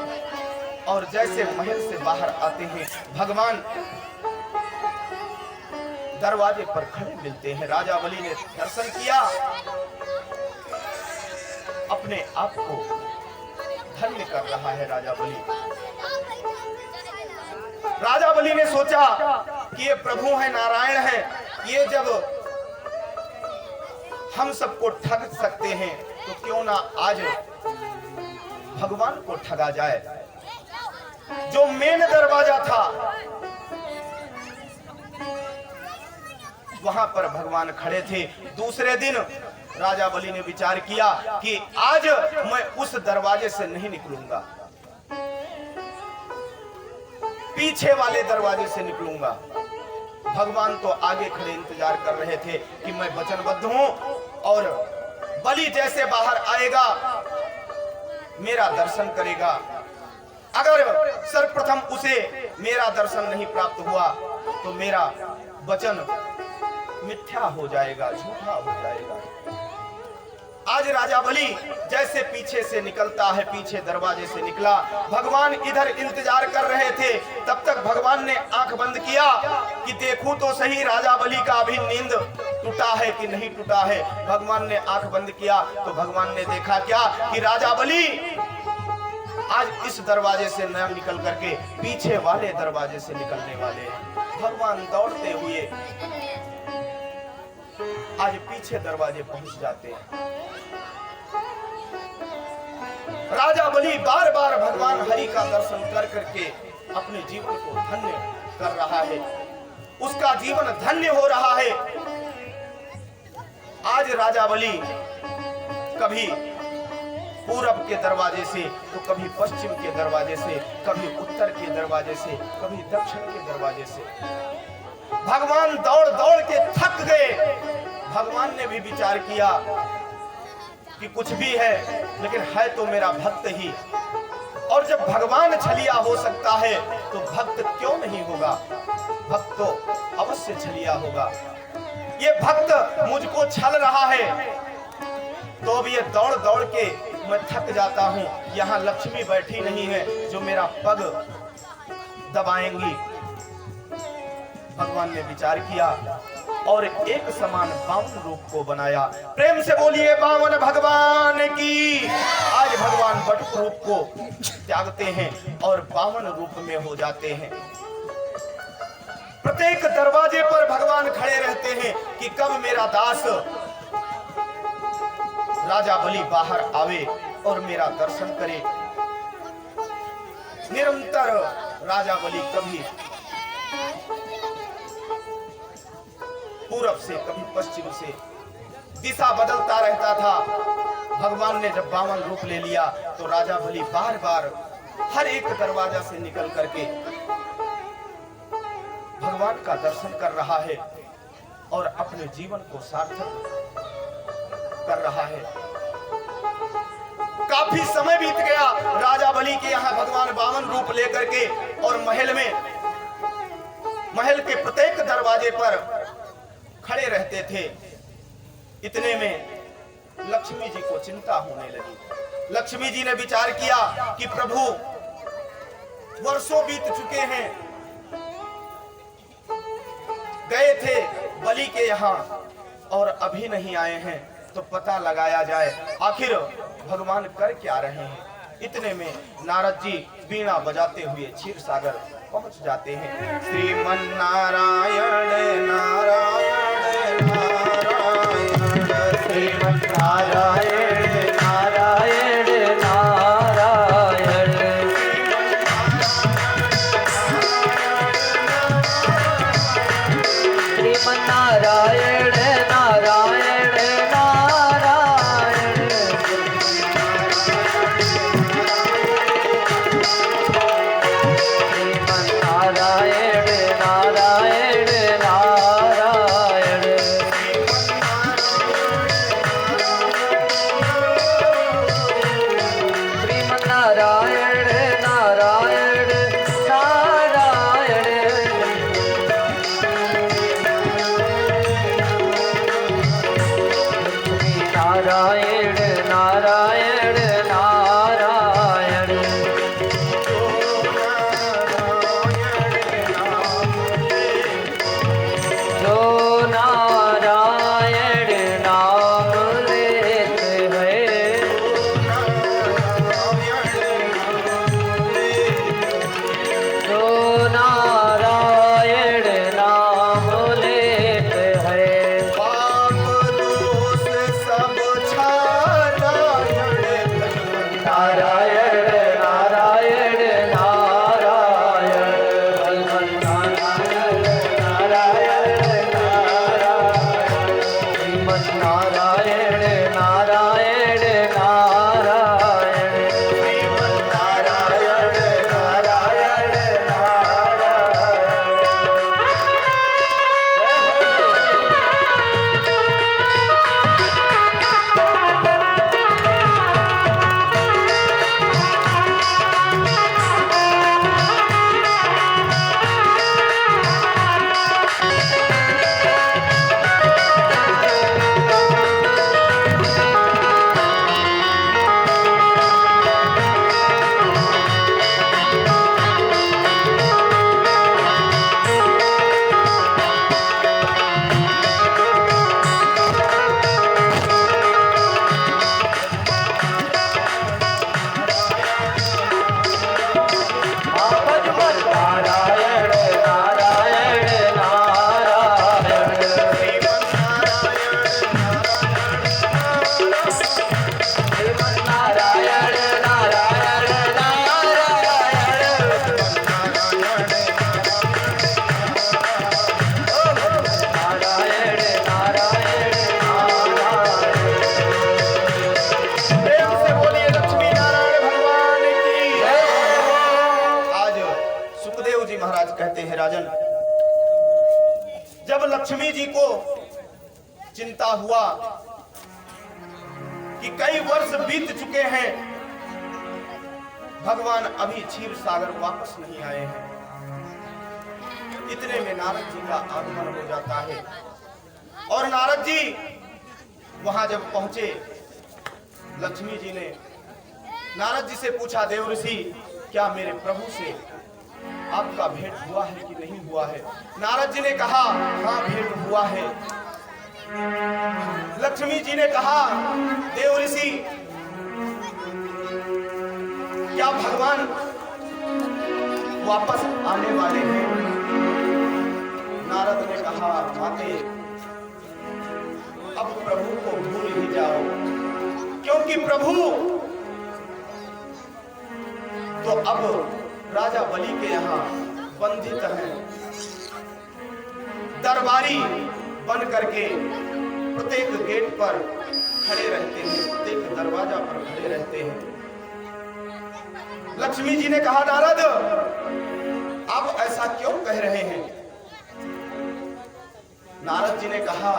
और जैसे महल से बाहर आते हैं भगवान दरवाजे पर खड़े मिलते हैं। राजा बलि ने दर्शन किया, अपने आप को धन्य कर रहा है राजा बलि। राजा बलि ने सोचा कि ये प्रभु है, नारायण है, ये जब हम सबको ठग सकते हैं तो क्यों ना आज भगवान को ठगा जाए। जो मेन दरवाजा था वहां पर भगवान खड़े थे। दूसरे दिन राजा बलि ने विचार किया कि आज मैं उस दरवाजे से नहीं निकलूंगा, पीछे वाले दरवाजे से निकलूंगा। भगवान तो आगे खड़े इंतजार कर रहे थे कि मैं वचनबद्ध हूं और बलि जैसे बाहर आएगा मेरा दर्शन करेगा। अगर सर्वप्रथम उसे मेरा दर्शन नहीं प्राप्त हुआ तो मेरा वचन मिथ्या हो जाएगा, झूठा हो जाएगा। आज राजा बलि जैसे पीछे से निकलता है, पीछे दरवाजे से निकला, भगवान इधर इंतजार कर रहे थे। तब तक भगवान ने आंख बंद किया कि देखूं तो सही राजा बलि का अभी नींद टूटा है कि नहीं टूटा है। भगवान ने आंख बंद किया तो भगवान ने देखा क्या कि राजा बलि आज इस दरवाजे से न निकल करके पीछे वाले दरवाजे से निकलने वाले हैं। भगवान दौड़ते हुए आज पीछे दरवाजे पहुंच जाते हैं। राजा बलि बार बार भगवान हरि का दर्शन कर करके अपने जीवन को धन्य कर रहा है, उसका जीवन धन्य हो रहा है। आज राजा बलि कभी पूरब के दरवाजे से तो कभी पश्चिम के दरवाजे से, कभी उत्तर के दरवाजे से, कभी दक्षिण के दरवाजे से भगवान दौड़ दौड़ के थक गए। भगवान ने भी विचार किया कि कुछ भी है लेकिन है तो मेरा भक्त ही, और जब भगवान छलिया हो सकता है तो भक्त क्यों नहीं होगा? भक्त तो अवश्य छलिया होगा। ये भक्त मुझको छल रहा है तो अब ये दौड़ दौड़ के मैं थक जाता हूँ। यहाँ लक्ष्मी बैठी नहीं है जो मेरा पग दबाएंगी। भगवान ने विचार किया और एक समान बामन रूप को बनाया। प्रेम से बोलिए बामन भगवान की। आज भगवान बट रूप को त्यागते हैं और बामन रूप में हो जाते हैं। प्रत्येक दरवाजे पर भगवान खड़े रहते हैं कि कब मेरा दास राजा बलि बाहर आवे और मेरा दर्शन करे। निरंतर राजा बलि कभी पूरब से कभी पश्चिम से दिशा बदलता रहता था। भगवान ने जब बामन रूप ले लिया तो राजा बलि बार बार हर एक दरवाजा से निकल करके भगवान का दर्शन कर रहा है और अपने जीवन को सार्थक कर रहा है। काफी समय बीत गया राजा बलि के यहाँ भगवान बामन रूप लेकर के, और महल के प्रत्येक दरवाजे पर खड़े रहते थे। इतने में लक्ष्मी जी को चिंता होने लगी। लक्ष्मी जी ने विचार किया कि प्रभु वर्षों बीत चुके हैं, गए थे बलि के यहाँ और अभी नहीं आए हैं, तो पता लगाया जाए आखिर भगवान कर क्या रहे हैं। इतने में नारद जी बीणा बजाते हुए क्षीर सागर पहुंच जाते हैं। श्रीमन नारायण नारायण नारायण, श्रीमन नारायण नारायण नारायण, श्रीमन नारायण नारायण नारायण, श्रीमन नारायण नारायण नारायण, श्रीमन नारायण नारायण नारायण, नारायण नारायण नारायण, जो नारायण नाम लेते हैं, जो नारायण नाम लेते हैं, पाप दोष सब छाया जी को चिंता हुआ कि कई वर्ष बीत चुके हैं, भगवान अभी क्षीर सागर वापस नहीं आए हैं। इतने में नारद जी का आगमन हो जाता है और नारद जी वहां जब पहुंचे, लक्ष्मी जी ने नारद जी से पूछा, देव ऋषि क्या मेरे प्रभु से आपका भेंट हुआ है कि नहीं हुआ है? नारद जी ने कहा, हाँ भेंट हुआ है। लक्ष्मी जी ने कहा, देव ऋषि क्या भगवान वापस आने वाले हैं? नारद ने कहा, माते अब प्रभु को भूल ही जाओ, क्योंकि प्रभु तो अब राजा बलि के यहाँ बंधित हैं, दरबारी बन करके प्रत्येक गेट पर खड़े रहते हैं, प्रत्येक दरवाजा पर खड़े रहते हैं। लक्ष्मी जी ने कहा, नारद आप ऐसा क्यों कह रहे हैं? नारद जी ने कहा,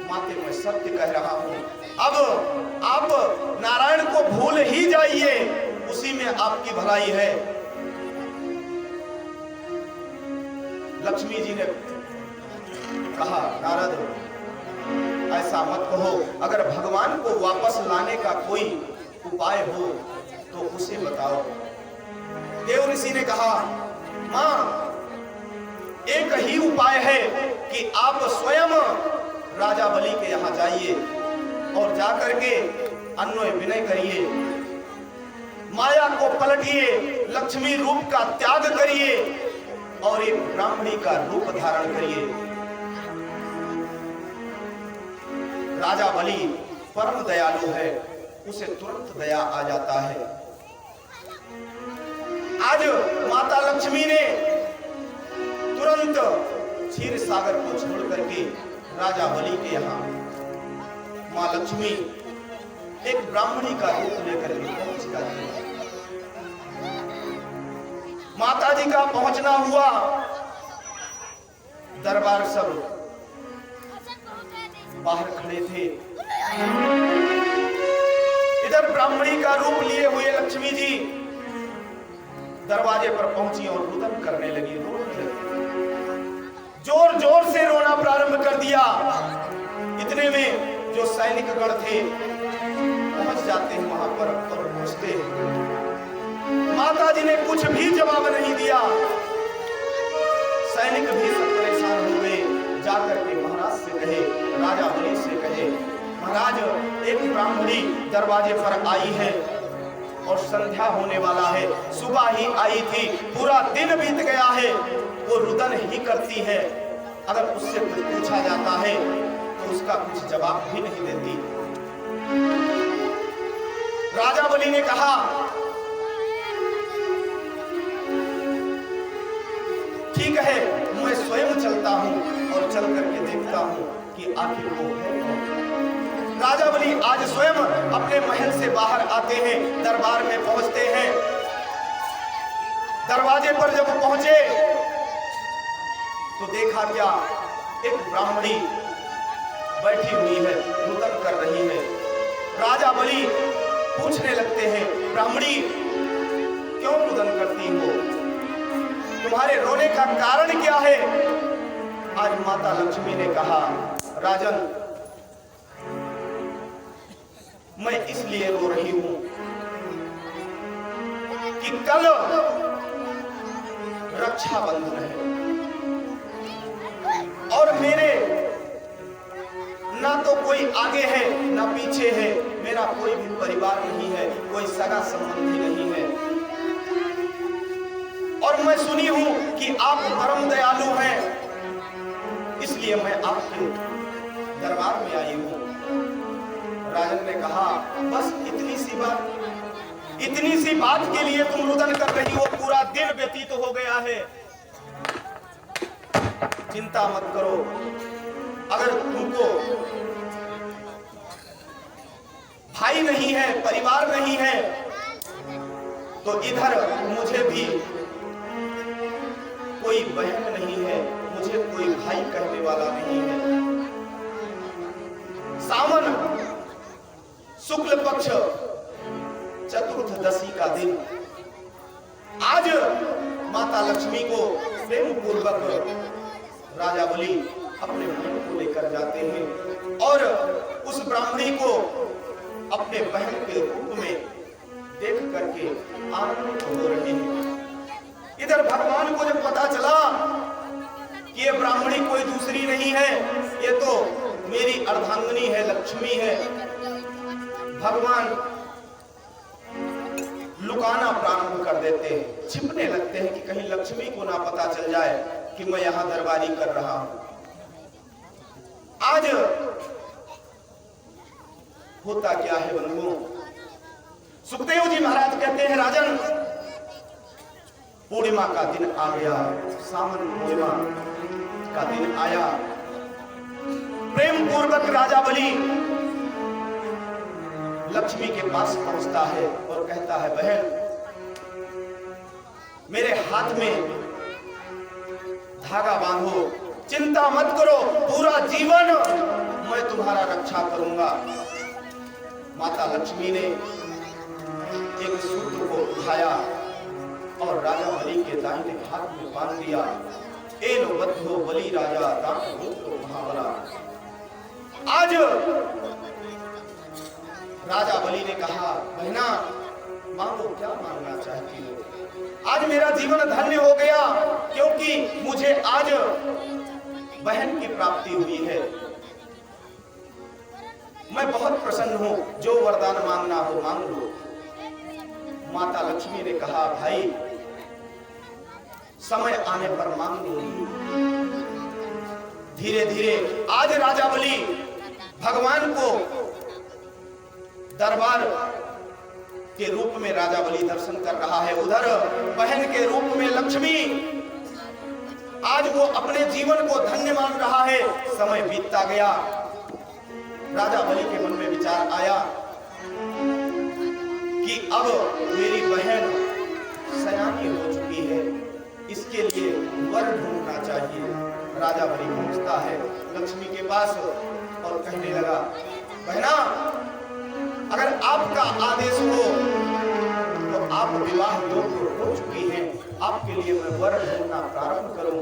माते मैं सत्य कह रहा हूं, अब आप नारायण को भूल ही जाइए, उसी में आपकी भलाई है। लक्ष्मी जी ने कहा, नारद ऐसा मत कहो, अगर भगवान को वापस लाने का कोई उपाय हो तो उसे बताओ। देव ऋषि ने कहा, मां एक ही उपाय है कि आप स्वयं राजा बलि के यहाँ जाइए और जाकर के अन्वय विनय करिए, माया को पलटिए, लक्ष्मी रूप का त्याग करिए और एक ब्राह्मणी का रूप धारण करिए। राजा बलि परम दयालु है, उसे तुरंत दया आ जाता है। आज माता लक्ष्मी ने तुरंत क्षीर सागर को छोड़ करके राजा बलि के यहाँ मां लक्ष्मी एक ब्राह्मणी का रूप लेकर के पहुंच जाती है। माता जी का पहुंचना हुआ, दरबार सब बाहर खड़े थे। इधर ब्राह्मणी का रूप लिए हुए लक्ष्मी जी दरवाजे पर पहुंची और रुदन करने लगी, रोने लगी, जोर जोर से रोना प्रारंभ कर दिया। इतने में जो सैनिक गण थे पहुंच जाते हैं वहां पर और पूछते हैं। माता जी ने कुछ भी जवाब नहीं दिया। सैनिक भी सब परेशान हो गए, जाकर के महाराज से कहे, राजा बलि से कहे, महाराज एक ब्राह्मणी दरवाजे पर आई है और संध्या होने वाला है, सुबह ही आई थी, पूरा दिन बीत गया है, वो रुदन ही करती है, अगर उससे कुछ पूछा जाता है तो उसका कुछ जवाब भी नहीं देती। राजा बलि ने कहा, ठीक है मैं स्वयं चलता हूं और चल करके देखता हूं कि आखिर वो है कौन। राजा बलि आज स्वयं अपने महल से बाहर आते हैं, दरबार में पहुंचते हैं। दरवाजे पर जब पहुंचे तो देखा क्या, एक ब्राह्मणी बैठी हुई है, रुदन कर रही है। राजा बलि पूछने लगते हैं, ब्राह्मणी क्यों रुदन करती हो, तुम्हारे रोने का कारण क्या है? आज माता लक्ष्मी ने कहा, राजन मैं इसलिए रो रही हूं कि कल रक्षाबंधन है और मेरे ना तो कोई आगे है ना पीछे है, मेरा कोई भी परिवार नहीं है, कोई सगा संबंधी नहीं है। और मैं सुनी हूं कि आप परम दयालु हैं, इसलिए मैं आपके दरबार में आई हूं। राजन ने कहा, बस इतनी सी बात के लिए तुम रुदन कर रही हो, पूरा दिन व्यतीत हो गया है। चिंता मत करो, अगर तुमको भाई नहीं है, परिवार नहीं है, तो इधर मुझे भी कोई बहन नहीं है, मुझे कोई भाई कहने वाला नहीं है। सावन शुक्ल पक्ष चतुर्थदशी का दिन आज माता लक्ष्मी को प्रेम पूर्वक राजा बलि अपने बहन को लेकर जाते हैं और उस ब्राह्मणी को अपने बहन के रूप में देख करके आनंदित हो रहे हैं। इधर भगवान को जब पता चला कि ये ब्राह्मणी कोई दूसरी नहीं है, ये तो मेरी अर्धांगिनी है, लक्ष्मी है, भगवान लुकाना प्रारंभ कर देते हैं, छिपने लगते हैं कि कहीं लक्ष्मी को ना पता चल जाए कि मैं यहां दरबारी कर रहा हूं। आज होता क्या है बंधुओं, सुखदेव जी महाराज कहते हैं राजन पूर्णिमा का दिन आ गया, सावन पूर्णिमा का दिन आया। प्रेम पूर्वक राजा बलि लक्ष्मी के पास पहुंचता है और कहता है बहन मेरे हाथ में धागा बांधो, चिंता मत करो, पूरा जीवन मैं तुम्हारा रक्षा करूंगा। माता लक्ष्मी ने एक सूत्र को उठाया और राजा बलि के दाहिने हाथ में बांध दिया। एनो बद्धो बलि राजा दान महाबला। आज राजा बलि ने कहा बहना मांगो, क्या मांगना चाहती हो? आज मेरा जीवन धन्य हो गया क्योंकि मुझे आज बहन की प्राप्ति हुई है। मैं बहुत प्रसन्न हूं, जो वरदान मांगना हो मांग लो। माता लक्ष्मी ने कहा भाई समय आने पर मांग लूंगी। धीरे धीरे आज राजा बलि भगवान को दरबार के रूप में राजा बलि दर्शन कर रहा है, उधर बहन के रूप में लक्ष्मी आज वो अपने जीवन को धन्य मान रहा है। समय बीतता गया, राजा बलि के मन में विचार आया कि अब मेरी बहन सयानी हो चुकी है, इसके लिए वर ढूंढना चाहिए। राजा बलि पहुंचता है लक्ष्मी के पास और कहने लगा बहना अगर आपका आदेश हो तो आप विवाह योग्य हो चुकी हैं, आपके लिए मैं वर ढूंढना प्रारंभ करूं।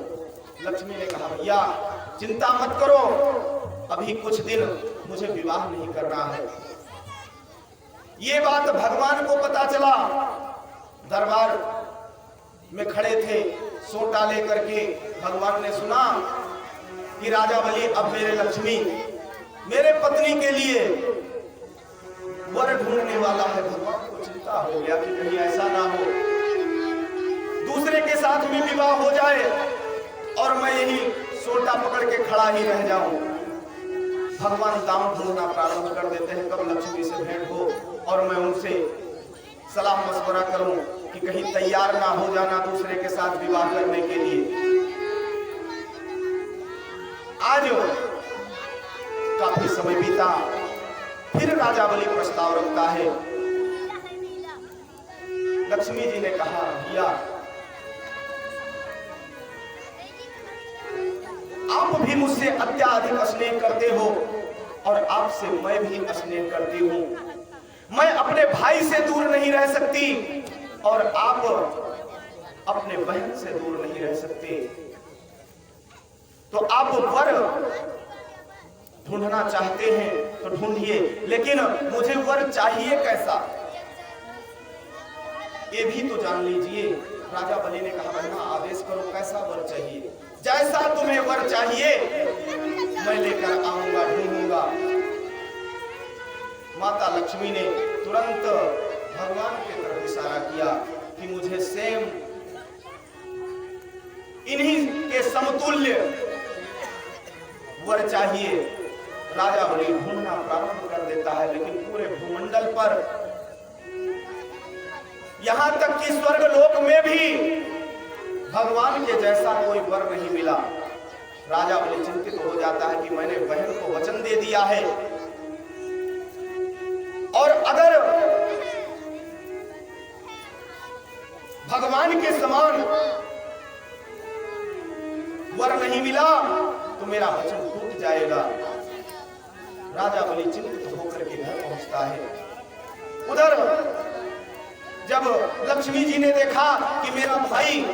लक्ष्मी ने कहा भैया चिंता मत करो, अभी कुछ दिन मुझे विवाह नहीं करना है। ये बात भगवान को पता चला, दरबार में खड़े थे सोटा लेकर के। भगवान ने सुना कि राजा बलि अब मेरे लक्ष्मी मेरे पत्नी के लिए वर ढूंढने वाला है। भगवान को चिंता हो गया कि कहीं ऐसा ना हो दूसरे के साथ भी विवाह हो जाए और मैं यही सोटा पकड़ के खड़ा ही रह जाऊं। भगवान दाम ढूंढना प्रारंभ कर देते हैं कब लक्ष्मी से भेंट हो और मैं उनसे सलाह मशवरा करूं कि कहीं तैयार ना हो जाना दूसरे के साथ विवाह करने के लिए। आज काफी समय बीता, फिर राजा बलि प्रस्ताव रखता है। लक्ष्मी जी ने कहा भैया आप भी मुझसे अत्याधिक स्नेह करते हो और आपसे मैं भी स्नेह करती हूं। मैं अपने भाई से दूर नहीं रह सकती और आप अपने बहन से दूर नहीं रह सकते, तो आप वर ढूंढना चाहते हैं तो ढूंढिए, लेकिन मुझे वर चाहिए कैसा ये भी तो जान लीजिए। राजा बलि ने कहा बहना आदेश करो कैसा वर चाहिए, जैसा तुम्हें वर चाहिए मैं लेकर आऊंगा, ढूंढूंगा। माता लक्ष्मी ने तुरंत भगवान की तरफ इशारा किया कि मुझे सेम इन्हीं के समतुल्य वर चाहिए। राजा बलि ढूंढना प्रारंभ कर देता है, लेकिन पूरे भूमंडल पर यहां तक कि स्वर्ग लोक में भी भगवान के जैसा कोई वर नहीं मिला। राजा बलि चिंतित हो जाता है कि मैंने बहन को वचन दे दिया है और अगर भगवान के समान वर नहीं मिला तो मेरा वचन टूट जाएगा। राजा बलि चिंतित होकर के घर पहुंचता है। उधर जब लक्ष्मी जी ने देखा कि मेरा भाई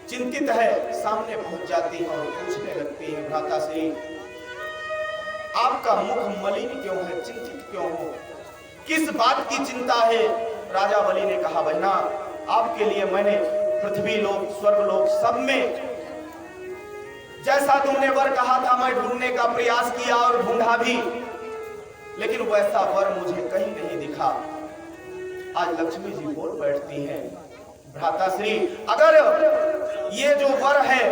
चिंतित है, सामने पहुंच जाती है और पूछने लगती है, भ्राता श्री आपका मुख मलिन क्यों है, चिंतित क्यों हो, किस बात की चिंता है? राजा बलि ने कहा, बहना आपके लिए मैंने पृथ्वी लोक स्वर्ग लोक सब में जैसा तुमने वर कहा था मैं ढूंढने का प्रयास किया और ढूंढा भी, लेकिन वैसा वर मुझे कहीं नहीं दिखा। आज लक्ष्मी जी बोल बैठती हैं, भ्राता श्री अगर ये जो वर है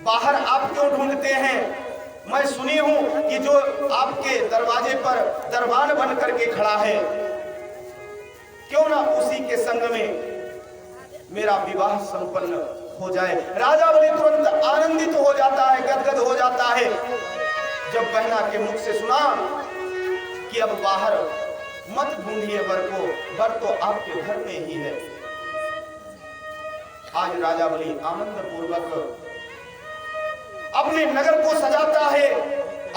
बाहर आप क्यों ढूंढते हैं? मैं सुनी हूं कि जो आपके दरवाजे पर दरबान बन करके खड़ा है, क्यों ना उसी के संग में मेरा विवाह संपन्न हो जाए। राजा बलि तुरंत आनंदित हो जाता है, गदगद हो जाता है जब बहना के मुख से सुना कि अब बाहर मत ढूंढिए वर को, वर तो आपके घर में ही है। आज राजा बलि आनंद पूर्वक अपने नगर को सजाता है,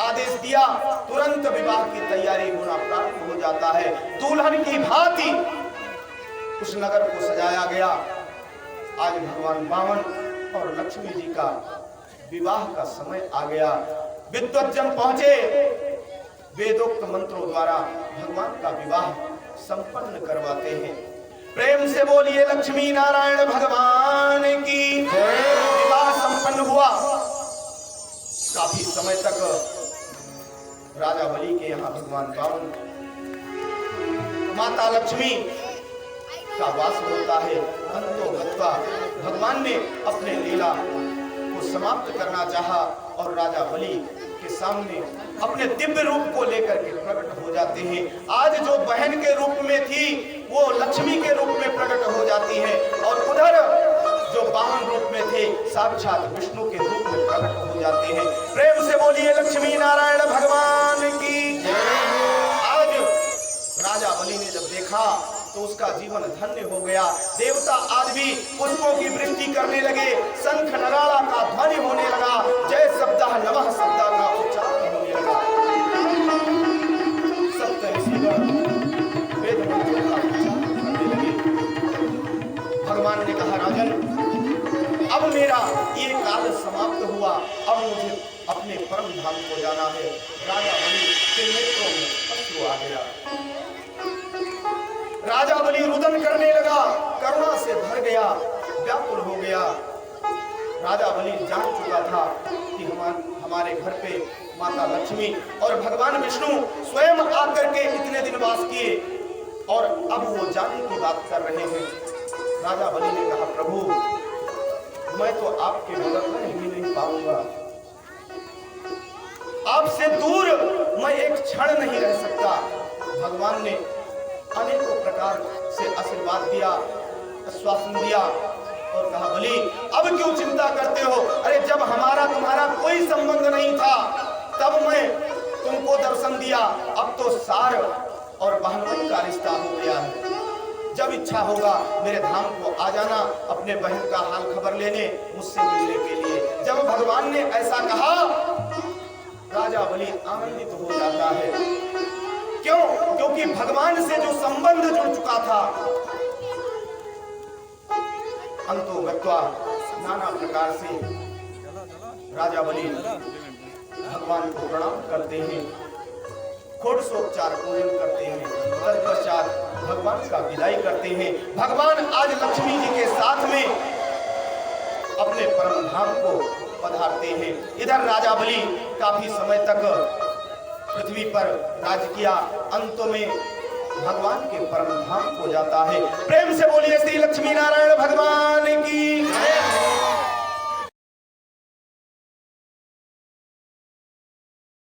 आदेश दिया, तुरंत विवाह की तैयारी होना प्रारंभ हो जाता है। दुल्हन की भांति उस नगर को सजाया गया। आज भगवान वामन और लक्ष्मी जी का विवाह का समय आ गया। विद्वज्जन पहुंचे, वेदोक्त मंत्रों द्वारा भगवान का विवाह संपन्न करवाते हैं। प्रेम से बोलिए लक्ष्मी नारायण भगवान की। विवाह संपन्न हुआ। काफी समय तक राजा बलि के यहाँ भगवान वामन माता लक्ष्मी का वास होता है। अंतो गत्वा भगवान ने अपने लीला को समाप्त करना चाहा और राजा बलि के सामने अपने दिव्य रूप को लेकर के प्रकट हो जाते हैं। आज जो बहन के रूप में थी वो लक्ष्मी के रूप में प्रकट हो जाती है और उधर जो वामन रूप में थे साक्षात विष्णु के रूप में प्रकट हो जाते हैं। प्रेम से बोलिए लक्ष्मी नारायण भगवान की। आज राजा बलि ने जब देखा तो उसका जीवन धन्य हो गया। देवता आज भी पुष्पों की वृष्टि करने लगे, शंख नगाड़ा का ध्वनि होने लगा, जय शब्दः नमः शब्द का उच्चारण होने लगा। सप्तऋषिगण वेद मंत्रों का उच्चारण करने लगे। भगवान ने कहा, राजन अब मेरा ये काल समाप्त हुआ, अब मुझे अपने परम धाम को जाना है। राजा बलि के नेत्रों में अश्रु आ गया। राजा बलि रुदन करने लगा, करुणा से भर गया, व्याकुल हो गया। राजा बलि जान चुका था कि हमारे घर पे माता लक्ष्मी और भगवान विष्णु स्वयं आकर के इतने दिन वास किए और अब वो जाने की बात कर रहे हैं। राजा बलि ने कहा, प्रभु मैं तो आपके बगल में ही नहीं पाऊंगा, आपसे दूर मैं एक क्षण नहीं रह सकता। भगवान ने अनेकों प्रकार से आशीर्वाद दिया, आश्वासन दिया और कहा, बलि अब क्यों चिंता करते हो? अरे जब हमारा तुम्हारा कोई संबंध नहीं था तब मैं तुमको दर्शन दिया, अब तो सार और बहनों का रिश्ता हो गया है। जब इच्छा होगा मेरे धाम को आ जाना अपने बहन का हाल खबर लेने, मुझसे मिलने के लिए। जब भगवान ने ऐसा कहा राजा बलि आनंदित हो जाता है। क्यों? क्योंकि भगवान से जो संबंध जुड़ चुका था। अंतो गत्वा नाना प्रकार से राजा बलि भगवान को प्रणाम करते हैं, षोडशोपचार पूजन करते हैं, तत्पश्चात भगवान का विदाई करते हैं। भगवान आज लक्ष्मी जी के साथ में अपने परम धाम को पधारते हैं। इधर राजा बलि काफी समय तक पृथ्वी पर राज किया, अंत में भगवान के परम धाम को जाता है। प्रेम से बोलिए श्री लक्ष्मी नारायण भगवान की।